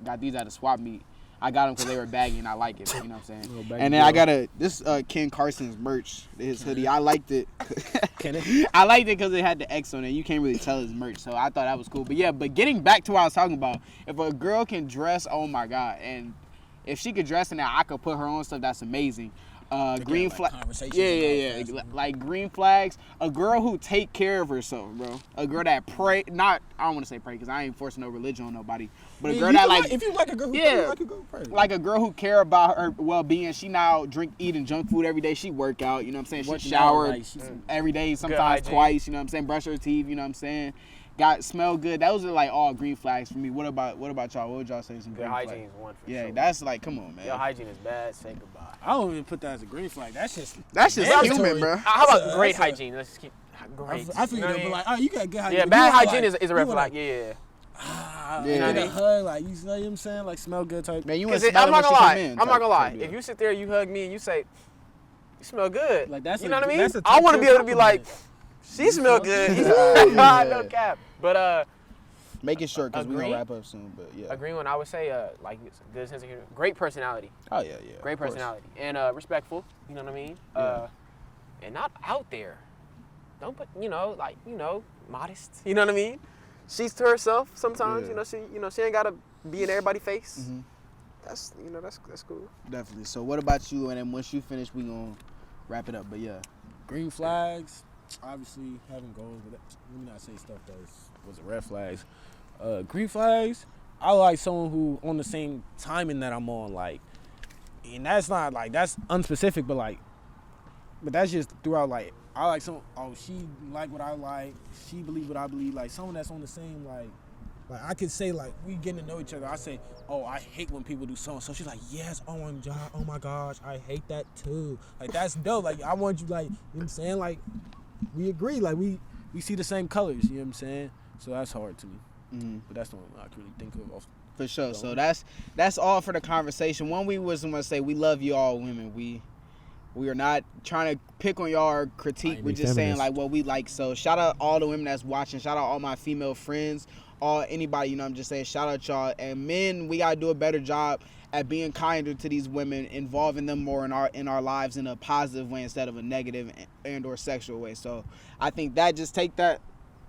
got these at a swap meet. I got them because they were baggy and I like it. You know what I'm saying? And then I got this Ken Carson's merch, his hoodie. I liked it. I liked it because it had the X on it. You can't really tell his merch, so I thought that was cool. But yeah, but getting back to what I was talking about, if a girl can dress, oh my God, and if she could dress in that, I could put her on stuff. That's amazing. Green flag. Yeah. Like green flags. A girl who take care of herself, bro. A girl that pray. Not. I don't want to say pray because I ain't forcing no religion on nobody. But a girl that like. If you like a girl who yeah, like a girl, pray. Like a girl who care about her well-being. She now eating junk food every day. She work out. You know what I'm saying? She shower every day. Sometimes twice. You know what I'm saying? Brush her teeth. You know what I'm saying? Smell good. Those are like all green flags for me. What about y'all? What would y'all say? Some green flags? hygiene is one for sure. Yeah, that's like, come on, man. Your hygiene is bad. Say goodbye. I don't even put that as a green flag. That's just human, bro. How about great hygiene? Let's just keep great. I feel but like, oh, you got good hygiene. Yeah, bad hygiene is a red flag. Yeah. You know what I mean? Hug, like, you know what I'm saying? Like, smell good type. Man, you I'm want not gonna lie. I'm not gonna lie. If you sit there, you hug me, and you say, "You smell good," like that's you know what I mean. that's a I want to be able to be like, compliment. "She smell good." No cap. But make it short because we're Agree. gonna wrap up soon. But yeah, a green one, I would say, like, good sense of humor, great personality. Oh yeah. Great personality and respectful. You know what I mean? Yeah. And not out there. Don't put, modest. You know what I mean? She's to herself sometimes. Yeah. She ain't gotta be in everybody's face. Mm-hmm. That's cool. Definitely. So what about you? And then once you finish, we gonna wrap it up. But yeah, Green flags, obviously having goals, but let me not say stuff that was red flags. Green flags, I like someone who on the same timing that I'm on, like, and that's not like that's unspecific, but that's just throughout. Like, I like some. Oh, she like what I like. She believe what I believe. Like someone that's on the same like I could say like we getting to know each other. I say, oh, I hate when people do so. So she's like, yes, oh my gosh, I hate that too. Like that's dope. Like I want you like, you know what I'm saying? Like we agree. Like we see the same colors. You know what I'm saying? So that's hard to me. Mm-hmm. But that's the one I can really think of. For sure. So that's all for the conversation. One, we was gonna say we love you all women. We are not trying to pick on y'all or critique. We're just saying like what we like. So shout out all the women that's watching. Shout out all my female friends. All anybody, you know, I'm just saying shout out y'all. And men, we gotta do a better job at being kinder to these women, involving them more in our lives in a positive way instead of a negative and or sexual way. So I think that just take that.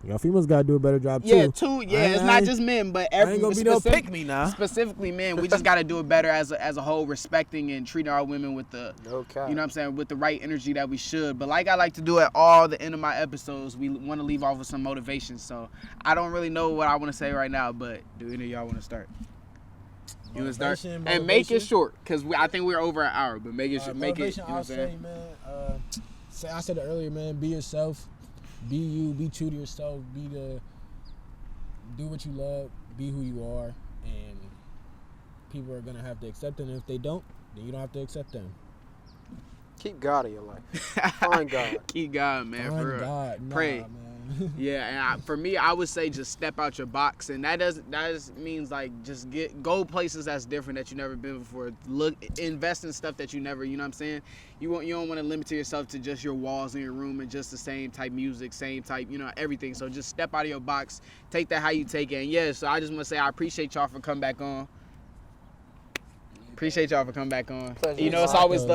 Y'all females gotta do a better job too. Yeah, too. Yeah, it's not just men, but I ain't gonna be no pick me now. Specifically men, we just gotta do it better as a whole, respecting and treating our women with the, you know what I'm saying, with the right energy that we should. But like I like to do at all the end of my episodes, we want to leave off with some motivation. So I don't really know what I want to say right now, but do any of y'all want to start? You want to start? And make it short, cause I think we're over an hour, but make it short. Make it. You know what I'm saying? Man, I said it earlier, man. Be yourself. Be you, be true to yourself, do what you love, be who you are, and people are gonna have to accept them. And if they don't, then you don't have to accept them. Keep God in your life. Find God. Keep God, man. Find for real. God. Pray. Man. Yeah, and for me, I would say just step out your box, and that just means like just go places that's different that you never been before. Invest in stuff that you never, you know what I'm saying? You don't want to limit yourself to just your walls in your room and just the same type music, same type, you know, everything. So just step out of your box, take that how you take it. And yeah, so I just want to say I appreciate y'all for coming back on. Appreciate y'all for coming back on. Pleasure. You know, it's always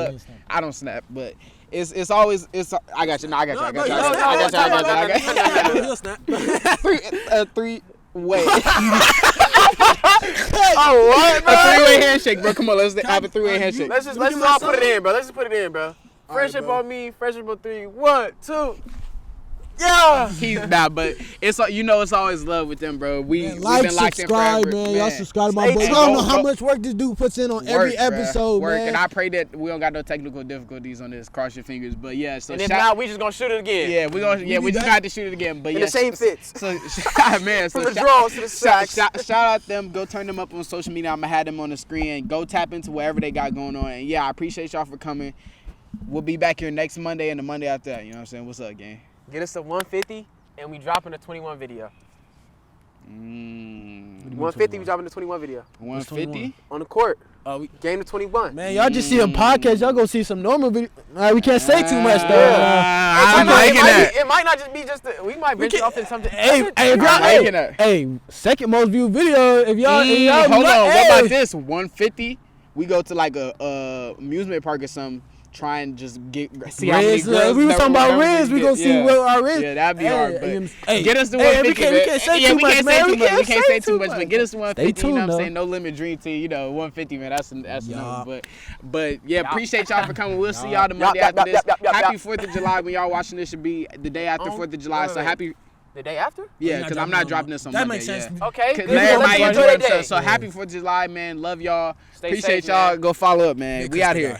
I don't snap, but it's always I got you. No, I got you. Three way. Oh, what, bro? A three-way handshake, bro. Come on, let's have a three-way handshake. Let's all put it in, bro. Let's just put it in, bro. Friendship on me, friendship on 3. 1, 2. Yeah. But it's it's always love with them, bro. We've been locked subscribe, in forever, man. Y'all subscribe to my boy. I don't know how much work this dude puts in on every episode, man. And I pray that we don't got no technical difficulties on this. Cross your fingers. But yeah, so and if not, we just gonna shoot it again. Yeah, we just got to shoot it again. But in the same fits. So man, from the draws to the sacks. Shout out them. Go turn them up on social media. I'm gonna have them on the screen. Go tap into whatever they got going on. And yeah, I appreciate y'all for coming. We'll be back here next Monday and the Monday after that. You know what I'm saying? What's up, gang? Get us to 150. And we dropping a 21 video. 150, we dropping the 21 video. 150? On the court. Game to 21. Man, y'all just see a podcast. Y'all go see some normal video. We can't say too much, though. It might not just be we might venture off in something. Hey, second most viewed video. If y'all hold on. What about this? 150? We go to like a amusement park or something. Try and just see how many girls. We were talking about RIZZ. We gonna see what our RIZZ. Yeah, that'd be hard. But get us to 150. We can't say too much, man. We can't say too much. But get us to 150. You know what I'm saying? No limit dream team. 150, man. That's enough. But yeah, appreciate y'all for coming. We'll see y'all the Monday after this. Happy 4th of July. When y'all watching this, should be the day after 4th of July. So happy. The day after? Yeah, because I'm not dropping this on Monday. That makes sense. Okay. Everybody enjoy themselves. So happy 4th of July, man. Love y'all. Appreciate y'all. Go follow up, man. We out here.